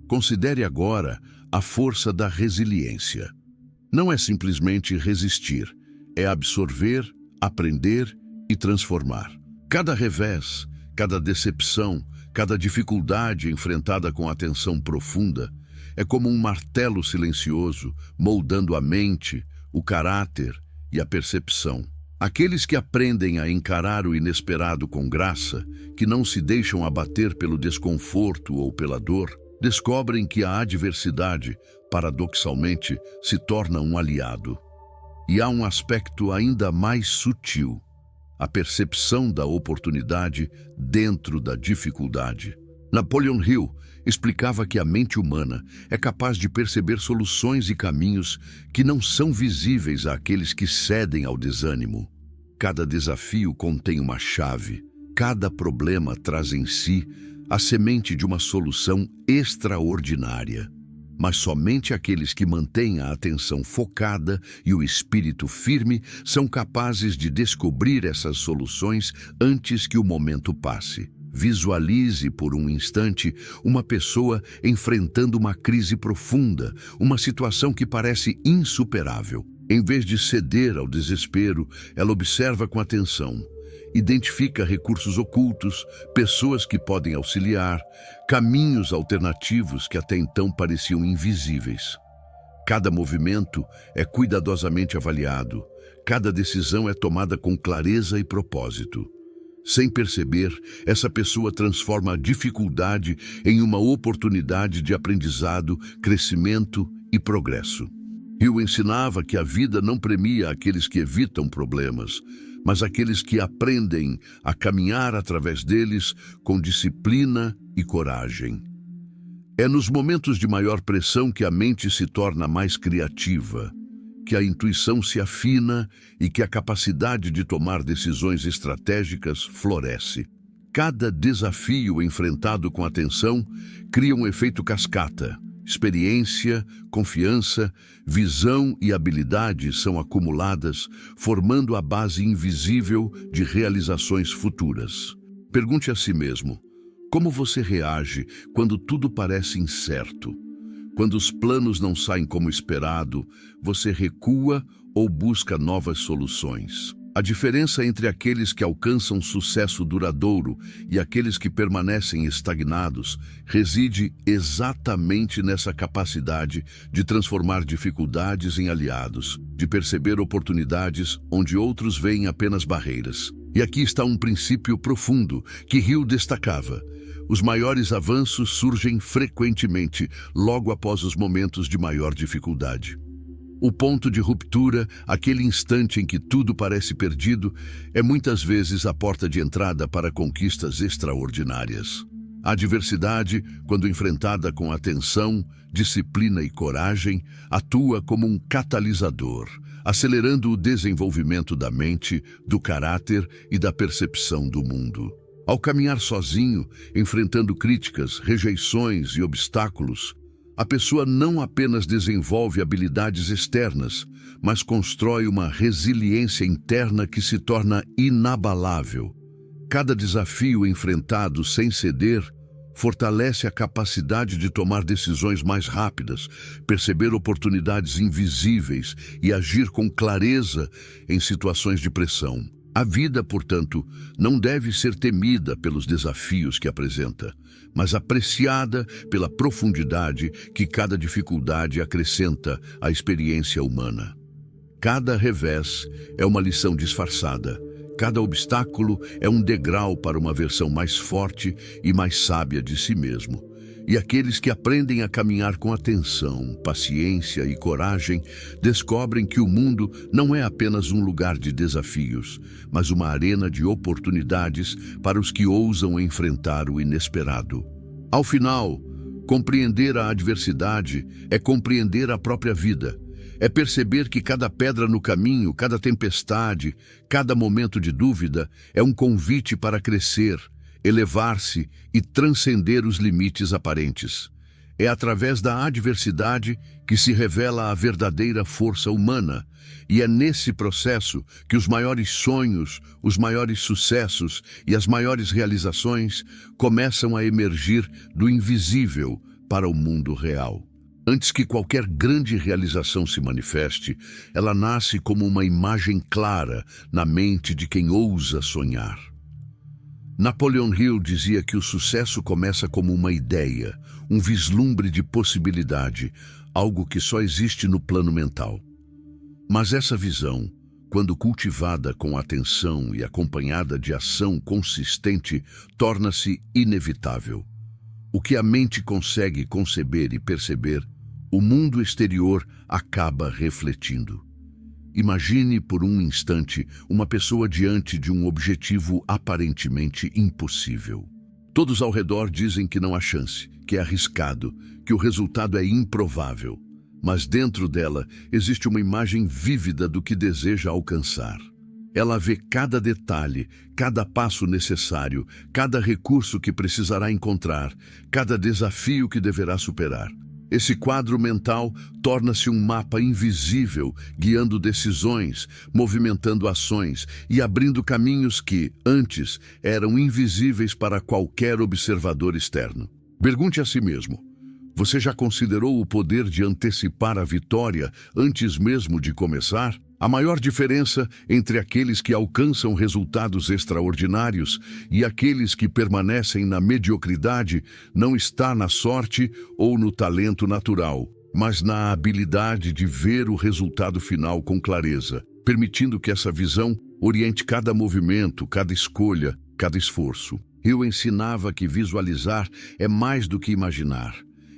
Considere agora a força da resiliência. Não é simplesmente resistir, é absorver, aprender e transformar. Cada revés, cada decepção, cada dificuldade enfrentada com atenção profunda é como um martelo silencioso, moldando a mente, o caráter e a percepção. Aqueles que aprendem a encarar o inesperado com graça, que não se deixam abater pelo desconforto ou pela dor, descobrem que a adversidade, paradoxalmente, se torna um aliado. E há um aspecto ainda mais sutil: a percepção da oportunidade dentro da dificuldade. Napoleon Hill explicava que a mente humana é capaz de perceber soluções e caminhos que não são visíveis àqueles que cedem ao desânimo. Cada desafio contém uma chave, cada problema traz em si a semente de uma solução extraordinária. Mas somente aqueles que mantêm a atenção focada e o espírito firme são capazes de descobrir essas soluções antes que o momento passe. Visualize por um instante uma pessoa enfrentando uma crise profunda, uma situação que parece insuperável. Em vez de ceder ao desespero, ela observa com atenção. Identifica recursos ocultos, pessoas que podem auxiliar, caminhos alternativos que até então pareciam invisíveis. Cada movimento é cuidadosamente avaliado, cada decisão é tomada com clareza e propósito. Sem perceber, essa pessoa transforma a dificuldade em uma oportunidade de aprendizado, crescimento e progresso. Hill ensinava que a vida não premia aqueles que evitam problemas, mas aqueles que aprendem a caminhar através deles com disciplina e coragem. É nos momentos de maior pressão que a mente se torna mais criativa, que a intuição se afina e que a capacidade de tomar decisões estratégicas floresce. Cada desafio enfrentado com atenção cria um efeito cascata. Experiência, confiança, visão e habilidade são acumuladas, formando a base invisível de realizações futuras. Pergunte a si mesmo: como você reage quando tudo parece incerto? Quando os planos não saem como esperado, você recua ou busca novas soluções? A diferença entre aqueles que alcançam sucesso duradouro e aqueles que permanecem estagnados reside exatamente nessa capacidade de transformar dificuldades em aliados, de perceber oportunidades onde outros veem apenas barreiras. E aqui está um princípio profundo que Hill destacava. Os maiores avanços surgem frequentemente logo após os momentos de maior dificuldade. O ponto de ruptura, aquele instante em que tudo parece perdido, é muitas vezes a porta de entrada para conquistas extraordinárias. A adversidade, quando enfrentada com atenção, disciplina e coragem, atua como um catalisador, acelerando o desenvolvimento da mente, do caráter e da percepção do mundo. Ao caminhar sozinho, enfrentando críticas, rejeições e obstáculos, a pessoa não apenas desenvolve habilidades externas, mas constrói uma resiliência interna que se torna inabalável. Cada desafio enfrentado sem ceder fortalece a capacidade de tomar decisões mais rápidas, perceber oportunidades invisíveis e agir com clareza em situações de pressão. A vida, portanto, não deve ser temida pelos desafios que apresenta, mas apreciada pela profundidade que cada dificuldade acrescenta à experiência humana. Cada revés é uma lição disfarçada, cada obstáculo é um degrau para uma versão mais forte e mais sábia de si mesmo. E aqueles que aprendem a caminhar com atenção, paciência e coragem descobrem que o mundo não é apenas um lugar de desafios, mas uma arena de oportunidades para os que ousam enfrentar o inesperado. Ao final, compreender a adversidade é compreender a própria vida. É perceber que cada pedra no caminho, cada tempestade, cada momento de dúvida é um convite para crescer, elevar-se e transcender os limites aparentes. É através da adversidade que se revela a verdadeira força humana, e é nesse processo que os maiores sonhos, os maiores sucessos e as maiores realizações começam a emergir do invisível para o mundo real. Antes que qualquer grande realização se manifeste, ela nasce como uma imagem clara na mente de quem ousa sonhar. Napoleon Hill dizia que o sucesso começa como uma ideia, um vislumbre de possibilidade, algo que só existe no plano mental. Mas essa visão, quando cultivada com atenção e acompanhada de ação consistente, torna-se inevitável. O que a mente consegue conceber e perceber, o mundo exterior acaba refletindo. Imagine por um instante uma pessoa diante de um objetivo aparentemente impossível. Todos ao redor dizem que não há chance, que é arriscado, que o resultado é improvável. Mas dentro dela existe uma imagem vívida do que deseja alcançar. Ela vê cada detalhe, cada passo necessário, cada recurso que precisará encontrar, cada desafio que deverá superar. Esse quadro mental torna-se um mapa invisível, guiando decisões, movimentando ações e abrindo caminhos que, antes, eram invisíveis para qualquer observador externo. Pergunte a si mesmo: você já considerou o poder de antecipar a vitória antes mesmo de começar? A maior diferença entre aqueles que alcançam resultados extraordinários e aqueles que permanecem na mediocridade não está na sorte ou no talento natural, mas na habilidade de ver o resultado final com clareza, permitindo que essa visão oriente cada movimento, cada escolha, cada esforço. Eu ensinava que visualizar é mais do que imaginar.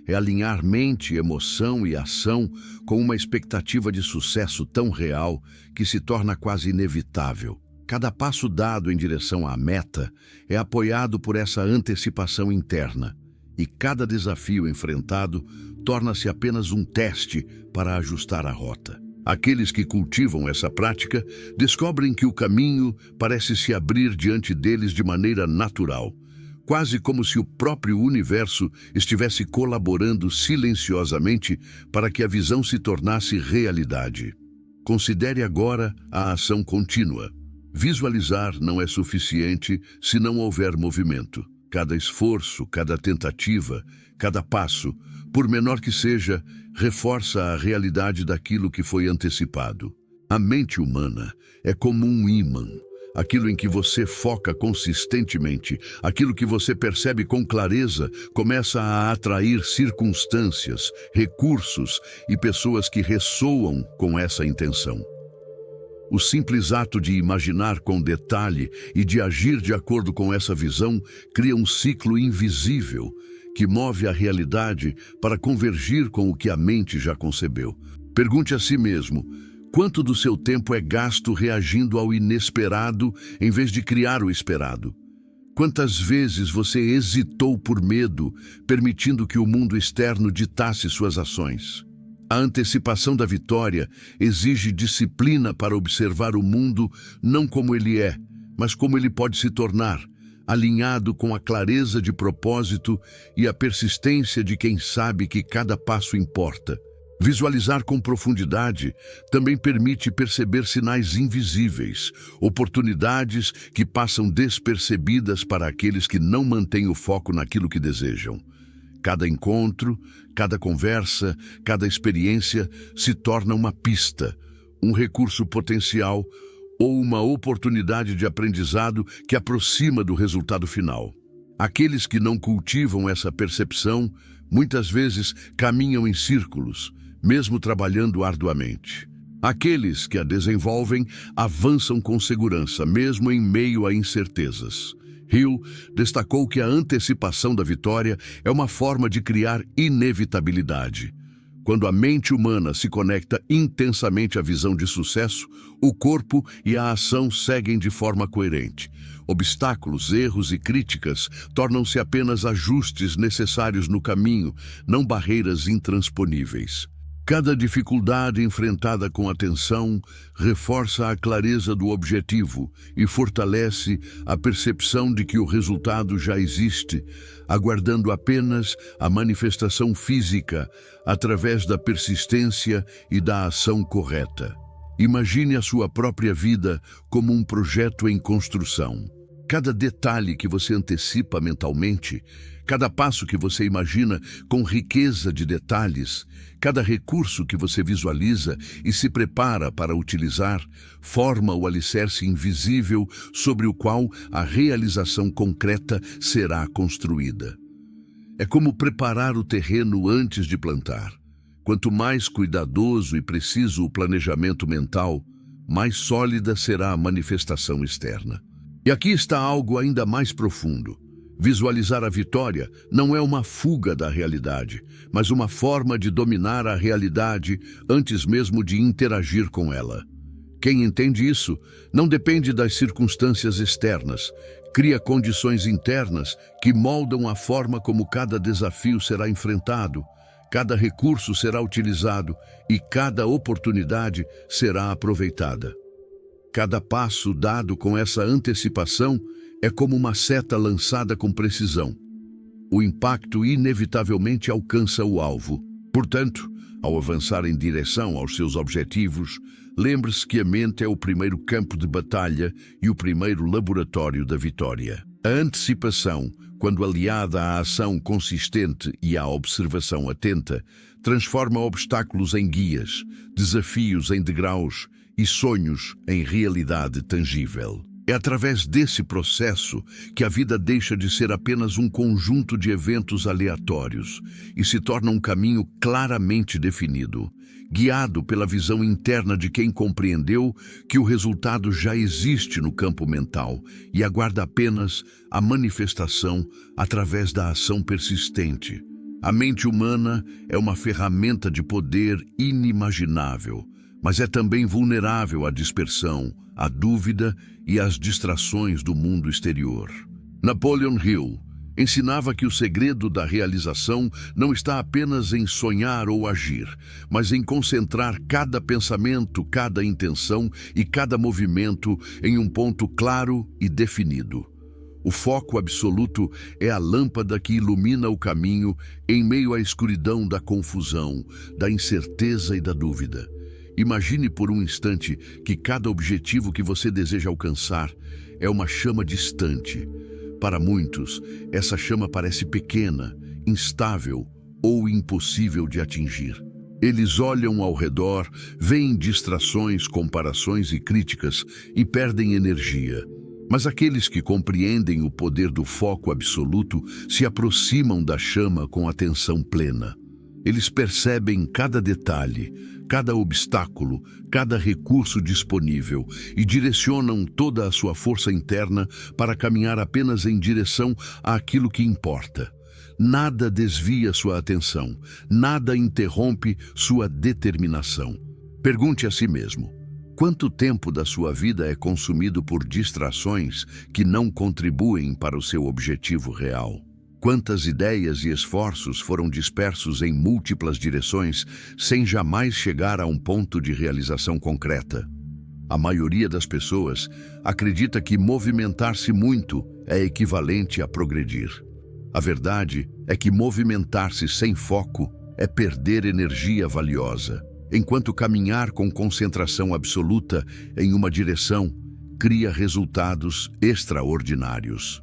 É alinhar mente, emoção e ação com uma expectativa de sucesso tão real que se torna quase inevitável. Cada passo dado em direção à meta é apoiado por essa antecipação interna, e cada desafio enfrentado torna-se apenas um teste para ajustar a rota. Aqueles que cultivam essa prática descobrem que o caminho parece se abrir diante deles de maneira natural, quase como se o próprio universo estivesse colaborando silenciosamente para que a visão se tornasse realidade. Considere agora a ação contínua. Visualizar não é suficiente se não houver movimento. Cada esforço, cada tentativa, cada passo, por menor que seja, reforça a realidade daquilo que foi antecipado. A mente humana é como um ímã. Aquilo em que você foca consistentemente, aquilo que você percebe com clareza, começa a atrair circunstâncias, recursos e pessoas que ressoam com essa intenção. O simples ato de imaginar com detalhe e de agir de acordo com essa visão cria um ciclo invisível que move a realidade para convergir com o que a mente já concebeu. Pergunte a si mesmo: quanto do seu tempo é gasto reagindo ao inesperado em vez de criar o esperado? Quantas vezes você hesitou por medo, permitindo que o mundo externo ditasse suas ações? A antecipação da vitória exige disciplina para observar o mundo não como ele é, mas como ele pode se tornar, alinhado com a clareza de propósito e a persistência de quem sabe que cada passo importa. Visualizar com profundidade também permite perceber sinais invisíveis, oportunidades que passam despercebidas para aqueles que não mantêm o foco naquilo que desejam. Cada encontro, cada conversa, cada experiência se torna uma pista, um recurso potencial ou uma oportunidade de aprendizado que aproxima do resultado final. Aqueles que não cultivam essa percepção muitas vezes caminham em círculos, mesmo trabalhando arduamente. Aqueles que a desenvolvem avançam com segurança, mesmo em meio a incertezas. Hill destacou que a antecipação da vitória é uma forma de criar inevitabilidade. Quando a mente humana se conecta intensamente à visão de sucesso, o corpo e a ação seguem de forma coerente. Obstáculos, erros e críticas tornam-se apenas ajustes necessários no caminho, não barreiras intransponíveis. Cada dificuldade enfrentada com atenção reforça a clareza do objetivo e fortalece a percepção de que o resultado já existe, aguardando apenas a manifestação física através da persistência e da ação correta. Imagine a sua própria vida como um projeto em construção. Cada detalhe que você antecipa mentalmente, cada passo que você imagina com riqueza de detalhes, cada recurso que você visualiza e se prepara para utilizar, forma o alicerce invisível sobre o qual a realização concreta será construída. É como preparar o terreno antes de plantar. Quanto mais cuidadoso e preciso o planejamento mental, mais sólida será a manifestação externa. E aqui está algo ainda mais profundo. Visualizar a vitória não é uma fuga da realidade, mas uma forma de dominar a realidade antes mesmo de interagir com ela. Quem entende isso não depende das circunstâncias externas, Cria condições internas que moldam a forma como cada desafio será enfrentado, cada recurso será utilizado e cada oportunidade será aproveitada. Cada passo dado com essa antecipação é como uma seta lançada com precisão. O impacto inevitavelmente alcança o alvo. Portanto, ao avançar em direção aos seus objetivos, lembre-se que a mente é o primeiro campo de batalha e o primeiro laboratório da vitória. A antecipação, quando aliada à ação consistente e à observação atenta, transforma obstáculos em guias, desafios em degraus e sonhos em realidade tangível. É através desse processo que a vida deixa de ser apenas um conjunto de eventos aleatórios e se torna um caminho claramente definido, guiado pela visão interna de quem compreendeu que o resultado já existe no campo mental e aguarda apenas a manifestação através da ação persistente. A mente humana é uma ferramenta de poder inimaginável, mas é também vulnerável à dispersão, à dúvida e às distrações do mundo exterior. Napoleon Hill ensinava que o segredo da realização não está apenas em sonhar ou agir, mas em concentrar cada pensamento, cada intenção e cada movimento em um ponto claro e definido. O foco absoluto é a lâmpada que ilumina o caminho em meio à escuridão da confusão, da incerteza e da dúvida. Imagine por um instante que cada objetivo que você deseja alcançar é uma chama distante. Para muitos, essa chama parece pequena, instável ou impossível de atingir. Eles olham ao redor, veem distrações, comparações e críticas e perdem energia. Mas aqueles que compreendem o poder do foco absoluto se aproximam da chama com atenção plena. Eles percebem cada detalhe, cada obstáculo, cada recurso disponível e direcionam toda a sua força interna para caminhar apenas em direção àquilo que importa. Nada desvia sua atenção, nada interrompe sua determinação. Pergunte a si mesmo: quanto tempo da sua vida é consumido por distrações que não contribuem para o seu objetivo real? Quantas ideias e esforços foram dispersos em múltiplas direções sem jamais chegar a um ponto de realização concreta? A maioria das pessoas acredita que movimentar-se muito é equivalente a progredir. A verdade é que movimentar-se sem foco é perder energia valiosa, enquanto caminhar com concentração absoluta em uma direção cria resultados extraordinários.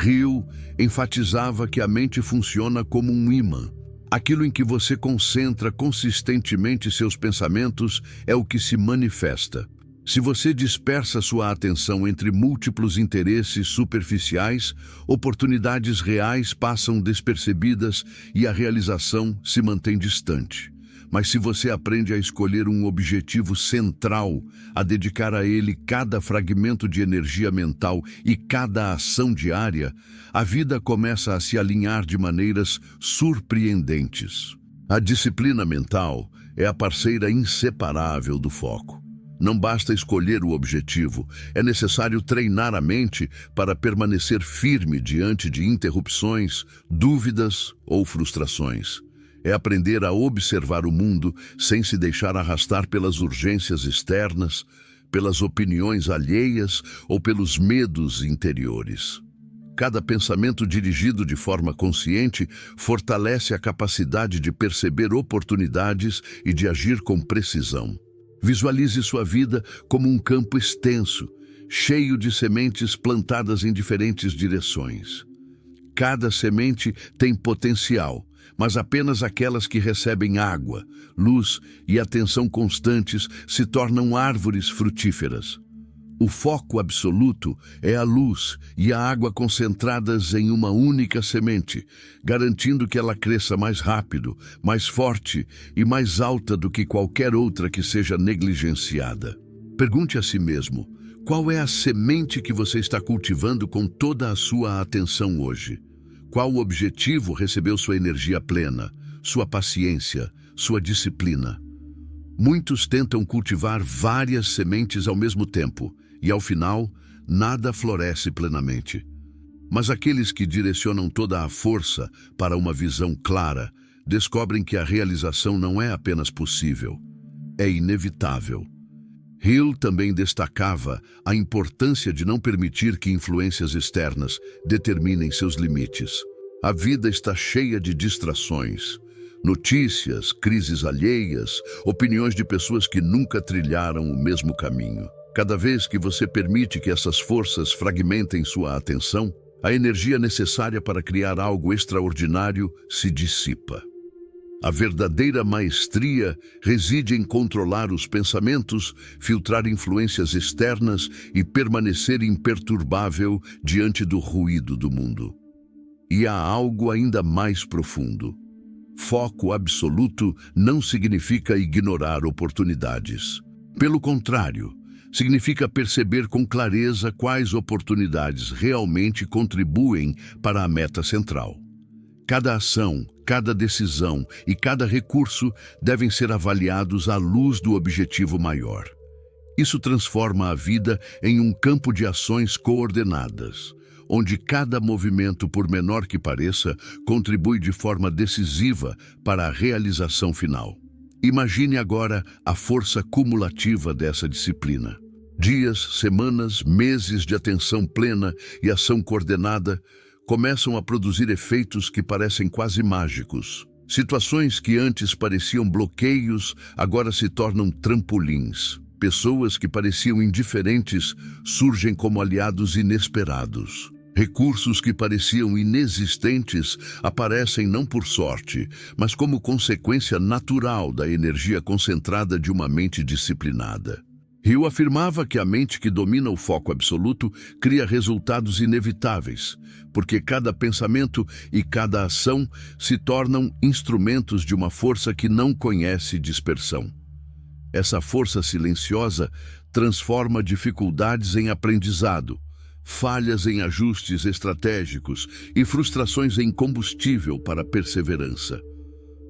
Hill enfatizava que a mente funciona como um ímã. Aquilo em que você concentra consistentemente seus pensamentos é o que se manifesta. Se você dispersa sua atenção entre múltiplos interesses superficiais, oportunidades reais passam despercebidas e a realização se mantém distante. Mas se você aprende a escolher um objetivo central, a dedicar a ele cada fragmento de energia mental e cada ação diária, a vida começa a se alinhar de maneiras surpreendentes. A disciplina mental é a parceira inseparável do foco. Não basta escolher o objetivo, é necessário treinar a mente para permanecer firme diante de interrupções, dúvidas ou frustrações. É aprender a observar o mundo sem se deixar arrastar pelas urgências externas, pelas opiniões alheias ou pelos medos interiores. Cada pensamento dirigido de forma consciente fortalece a capacidade de perceber oportunidades e de agir com precisão. Visualize sua vida como um campo extenso, cheio de sementes plantadas em diferentes direções. Cada semente tem potencial, mas apenas aquelas que recebem água, luz e atenção constantes se tornam árvores frutíferas. O foco absoluto é a luz e a água concentradas em uma única semente, garantindo que ela cresça mais rápido, mais forte e mais alta do que qualquer outra que seja negligenciada. Pergunte a si mesmo: qual é a semente que você está cultivando com toda a sua atenção hoje? Qual objetivo recebeu sua energia plena, sua paciência, sua disciplina? Muitos tentam cultivar várias sementes ao mesmo tempo e, ao final, nada floresce plenamente. Mas aqueles que direcionam toda a força para uma visão clara descobrem que a realização não é apenas possível, é inevitável. Hill também destacava a importância de não permitir que influências externas determinem seus limites. A vida está cheia de distrações, notícias, crises alheias, opiniões de pessoas que nunca trilharam o mesmo caminho. Cada vez que você permite que essas forças fragmentem sua atenção, a energia necessária para criar algo extraordinário se dissipa. A verdadeira maestria reside em controlar os pensamentos, filtrar influências externas e permanecer imperturbável diante do ruído do mundo. E há algo ainda mais profundo. Foco absoluto não significa ignorar oportunidades. Pelo contrário, significa perceber com clareza quais oportunidades realmente contribuem para a meta central. Cada ação, cada decisão e cada recurso devem ser avaliados à luz do objetivo maior. Isso transforma a vida em um campo de ações coordenadas, onde cada movimento, por menor que pareça, contribui de forma decisiva para a realização final. Imagine agora a força cumulativa dessa disciplina. Dias, semanas, meses de atenção plena e ação coordenada começam a produzir efeitos que parecem quase mágicos. Situações que antes pareciam bloqueios agora se tornam trampolins. Pessoas que pareciam indiferentes surgem como aliados inesperados. Recursos que pareciam inexistentes aparecem não por sorte, mas como consequência natural da energia concentrada de uma mente disciplinada. Hill afirmava que a mente que domina o foco absoluto cria resultados inevitáveis, porque cada pensamento e cada ação se tornam instrumentos de uma força que não conhece dispersão. Essa força silenciosa transforma dificuldades em aprendizado, falhas em ajustes estratégicos e frustrações em combustível para a perseverança.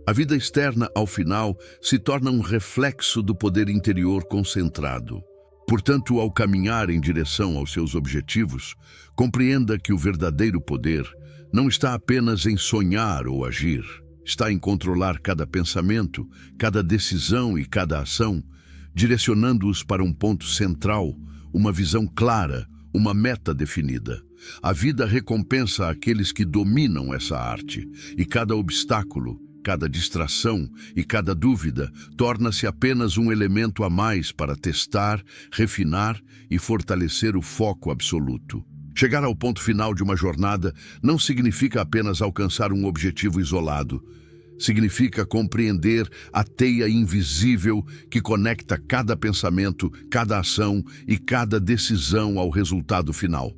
A vida externa, ao final, se torna um reflexo do poder interior concentrado. Portanto, ao caminhar em direção aos seus objetivos, compreenda que o verdadeiro poder não está apenas em sonhar ou agir. Está em controlar cada pensamento, cada decisão e cada ação, direcionando-os para um ponto central, uma visão clara, uma meta definida. A vida recompensa aqueles que dominam essa arte, e cada obstáculo, cada distração e cada dúvida torna-se apenas um elemento a mais para testar, refinar e fortalecer o foco absoluto. Chegar ao ponto final de uma jornada não significa apenas alcançar um objetivo isolado. Significa compreender a teia invisível que conecta cada pensamento, cada ação e cada decisão ao resultado final.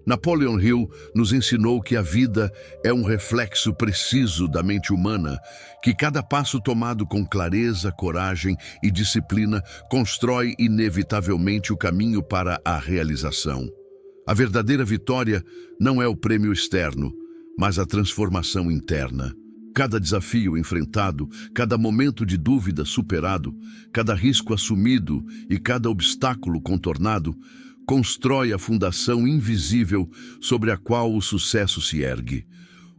Napoleon Hill nos ensinou que a vida é um reflexo preciso da mente humana, que cada passo tomado com clareza, coragem e disciplina constrói inevitavelmente o caminho para a realização. A verdadeira vitória não é o prêmio externo, mas a transformação interna. Cada desafio enfrentado, cada momento de dúvida superado, cada risco assumido e cada obstáculo contornado constrói a fundação invisível sobre a qual o sucesso se ergue.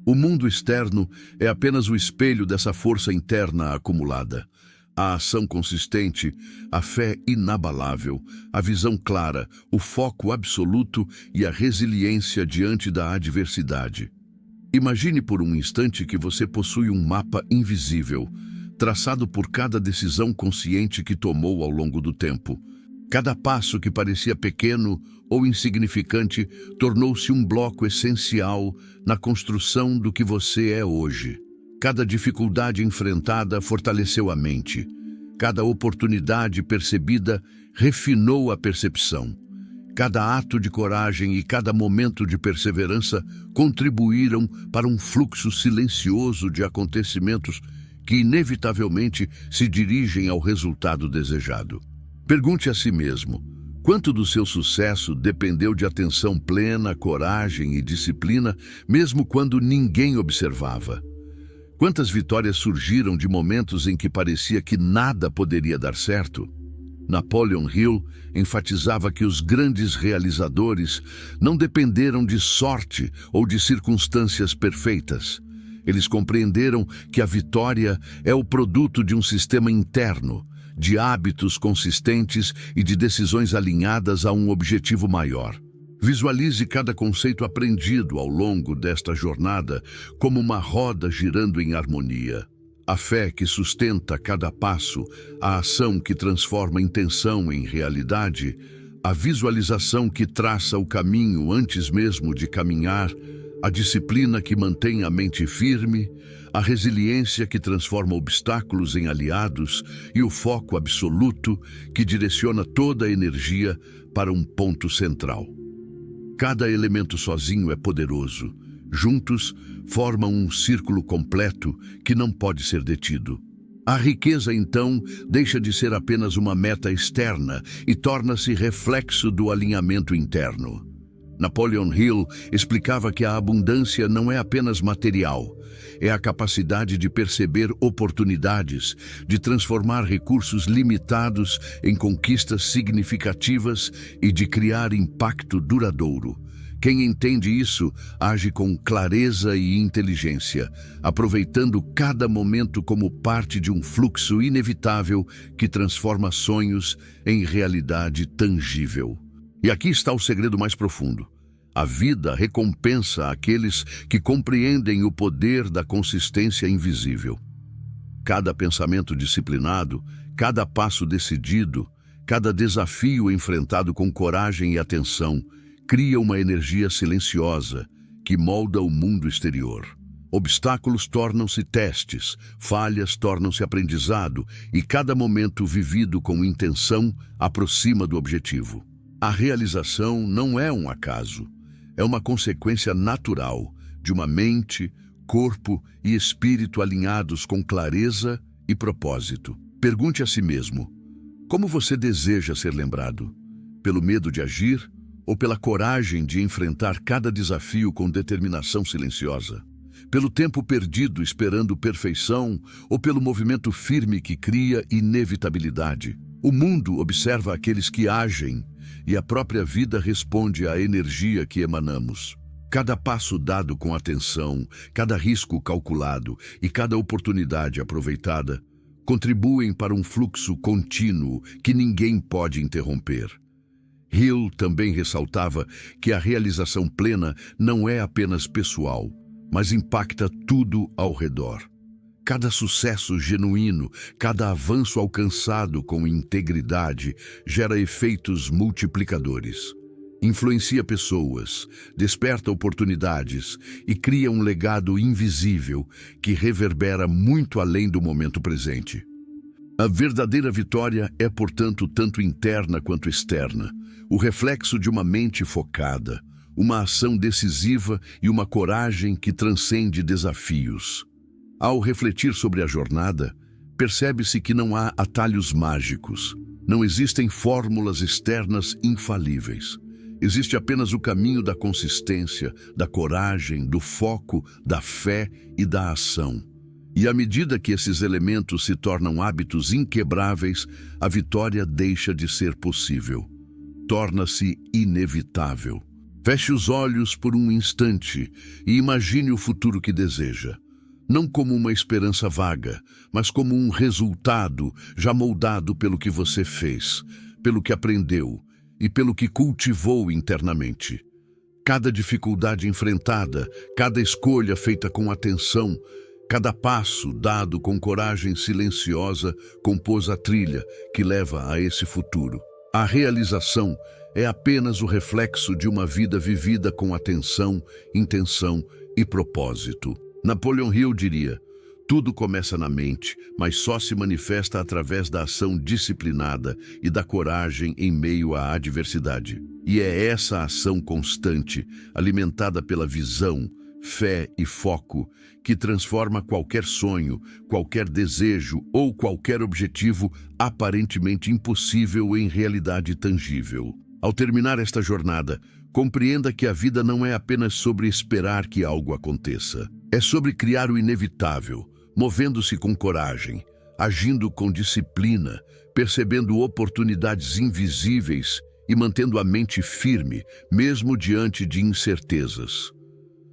O mundo externo é apenas o espelho dessa força interna acumulada. A ação consistente, a fé inabalável, a visão clara, o foco absoluto e a resiliência diante da adversidade. Imagine por um instante que você possui um mapa invisível, traçado por cada decisão consciente que tomou ao longo do tempo. Cada passo que parecia pequeno ou insignificante tornou-se um bloco essencial na construção do que você é hoje. Cada dificuldade enfrentada fortaleceu a mente. Cada oportunidade percebida refinou a percepção. Cada ato de coragem e cada momento de perseverança contribuíram para um fluxo silencioso de acontecimentos que inevitavelmente se dirigem ao resultado desejado. Pergunte a si mesmo, quanto do seu sucesso dependeu de atenção plena, coragem e disciplina, mesmo quando ninguém observava? Quantas vitórias surgiram de momentos em que parecia que nada poderia dar certo? Napoleon Hill enfatizava que os grandes realizadores não dependeram de sorte ou de circunstâncias perfeitas. Eles compreenderam que a vitória é o produto de um sistema interno, de hábitos consistentes e de decisões alinhadas a um objetivo maior. Visualize cada conceito aprendido ao longo desta jornada como uma roda girando em harmonia. A fé que sustenta cada passo, a ação que transforma intenção em realidade, a visualização que traça o caminho antes mesmo de caminhar, a disciplina que mantém a mente firme, a resiliência que transforma obstáculos em aliados e o foco absoluto que direciona toda a energia para um ponto central. Cada elemento sozinho é poderoso. Juntos, formam um círculo completo que não pode ser detido. A riqueza, então, deixa de ser apenas uma meta externa e torna-se reflexo do alinhamento interno. Napoleon Hill explicava que a abundância não é apenas material, é a capacidade de perceber oportunidades, de transformar recursos limitados em conquistas significativas e de criar impacto duradouro. Quem entende isso age com clareza e inteligência, aproveitando cada momento como parte de um fluxo inevitável que transforma sonhos em realidade tangível. E aqui está o segredo mais profundo. A vida recompensa aqueles que compreendem o poder da consistência invisível. Cada pensamento disciplinado, cada passo decidido, cada desafio enfrentado com coragem e atenção, cria uma energia silenciosa que molda o mundo exterior. Obstáculos tornam-se testes, falhas tornam-se aprendizado e cada momento vivido com intenção aproxima do objetivo. A realização não é um acaso, é uma consequência natural de uma mente, corpo e espírito alinhados com clareza e propósito. Pergunte a si mesmo: como você deseja ser lembrado? Pelo medo de agir ou pela coragem de enfrentar cada desafio com determinação silenciosa? Pelo tempo perdido esperando perfeição ou pelo movimento firme que cria inevitabilidade? O mundo observa aqueles que agem e a própria vida responde à energia que emanamos. Cada passo dado com atenção, cada risco calculado e cada oportunidade aproveitada contribuem para um fluxo contínuo que ninguém pode interromper. Hill também ressaltava que a realização plena não é apenas pessoal, mas impacta tudo ao redor. Cada sucesso genuíno, cada avanço alcançado com integridade gera efeitos multiplicadores. Influencia pessoas, desperta oportunidades e cria um legado invisível que reverbera muito além do momento presente. A verdadeira vitória é, portanto, tanto interna quanto externa, o reflexo de uma mente focada, uma ação decisiva e uma coragem que transcende desafios. Ao refletir sobre a jornada, percebe-se que não há atalhos mágicos, não existem fórmulas externas infalíveis. Existe apenas o caminho da consistência, da coragem, do foco, da fé e da ação. E à medida que esses elementos se tornam hábitos inquebráveis, a vitória deixa de ser possível. Torna-se inevitável. Feche os olhos por um instante e imagine o futuro que deseja. Não como uma esperança vaga, mas como um resultado já moldado pelo que você fez, pelo que aprendeu e pelo que cultivou internamente. Cada dificuldade enfrentada, cada escolha feita com atenção, cada passo dado com coragem silenciosa compôs a trilha que leva a esse futuro. A realização é apenas o reflexo de uma vida vivida com atenção, intenção e propósito. Napoleon Hill diria: tudo começa na mente, mas só se manifesta através da ação disciplinada e da coragem em meio à adversidade. E é essa ação constante, alimentada pela visão, fé e foco, que transforma qualquer sonho, qualquer desejo ou qualquer objetivo aparentemente impossível em realidade tangível. Ao terminar esta jornada, compreenda que a vida não é apenas sobre esperar que algo aconteça. É sobre criar o inevitável, movendo-se com coragem, agindo com disciplina, percebendo oportunidades invisíveis e mantendo a mente firme, mesmo diante de incertezas.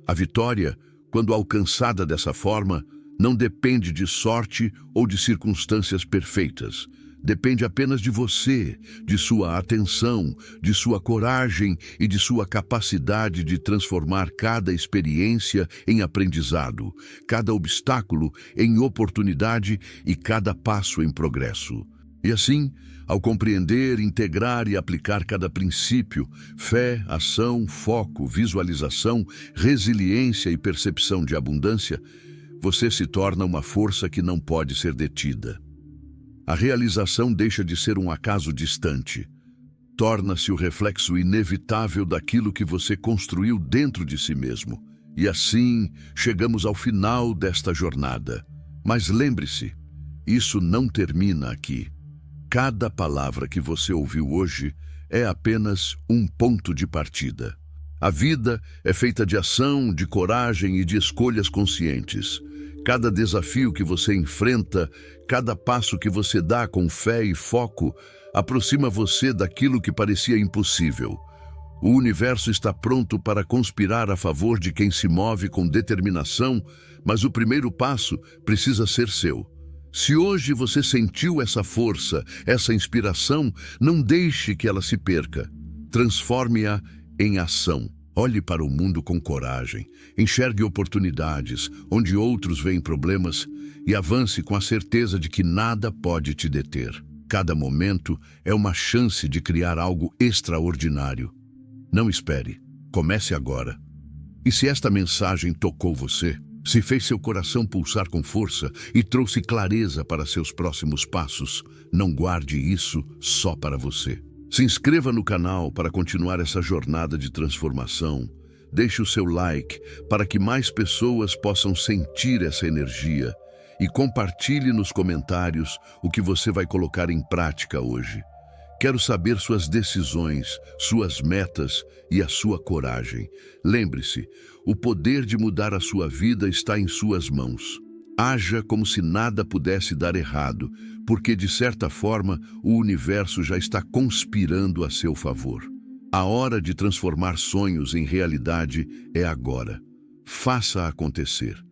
A vitória, quando alcançada dessa forma, não depende de sorte ou de circunstâncias perfeitas. Depende apenas de você, de sua atenção, de sua coragem e de sua capacidade de transformar cada experiência em aprendizado, cada obstáculo em oportunidade e cada passo em progresso. E assim, ao compreender, integrar e aplicar cada princípio, fé, ação, foco, visualização, resiliência e percepção de abundância, você se torna uma força que não pode ser detida. A realização deixa de ser um acaso distante. Torna-se o reflexo inevitável daquilo que você construiu dentro de si mesmo. E assim, chegamos ao final desta jornada. Mas lembre-se, isso não termina aqui. Cada palavra que você ouviu hoje é apenas um ponto de partida. A vida é feita de ação, de coragem e de escolhas conscientes. Cada desafio que você enfrenta, cada passo que você dá com fé e foco, aproxima você daquilo que parecia impossível. O universo está pronto para conspirar a favor de quem se move com determinação, mas o primeiro passo precisa ser seu. Se hoje você sentiu essa força, essa inspiração, não deixe que ela se perca. Transforme-a em ação. Olhe para o mundo com coragem, enxergue oportunidades onde outros veem problemas e avance com a certeza de que nada pode te deter. Cada momento é uma chance de criar algo extraordinário. Não espere, comece agora. E se esta mensagem tocou você, se fez seu coração pulsar com força e trouxe clareza para seus próximos passos, não guarde isso só para você. Se inscreva no canal para continuar essa jornada de transformação. Deixe o seu like para que mais pessoas possam sentir essa energia e compartilhe nos comentários o que você vai colocar em prática hoje. Quero saber suas decisões, suas metas e a sua coragem. Lembre-se, o poder de mudar a sua vida está em suas mãos. Haja como se nada pudesse dar errado, porque, de certa forma, o universo já está conspirando a seu favor. A hora de transformar sonhos em realidade é agora. Faça acontecer.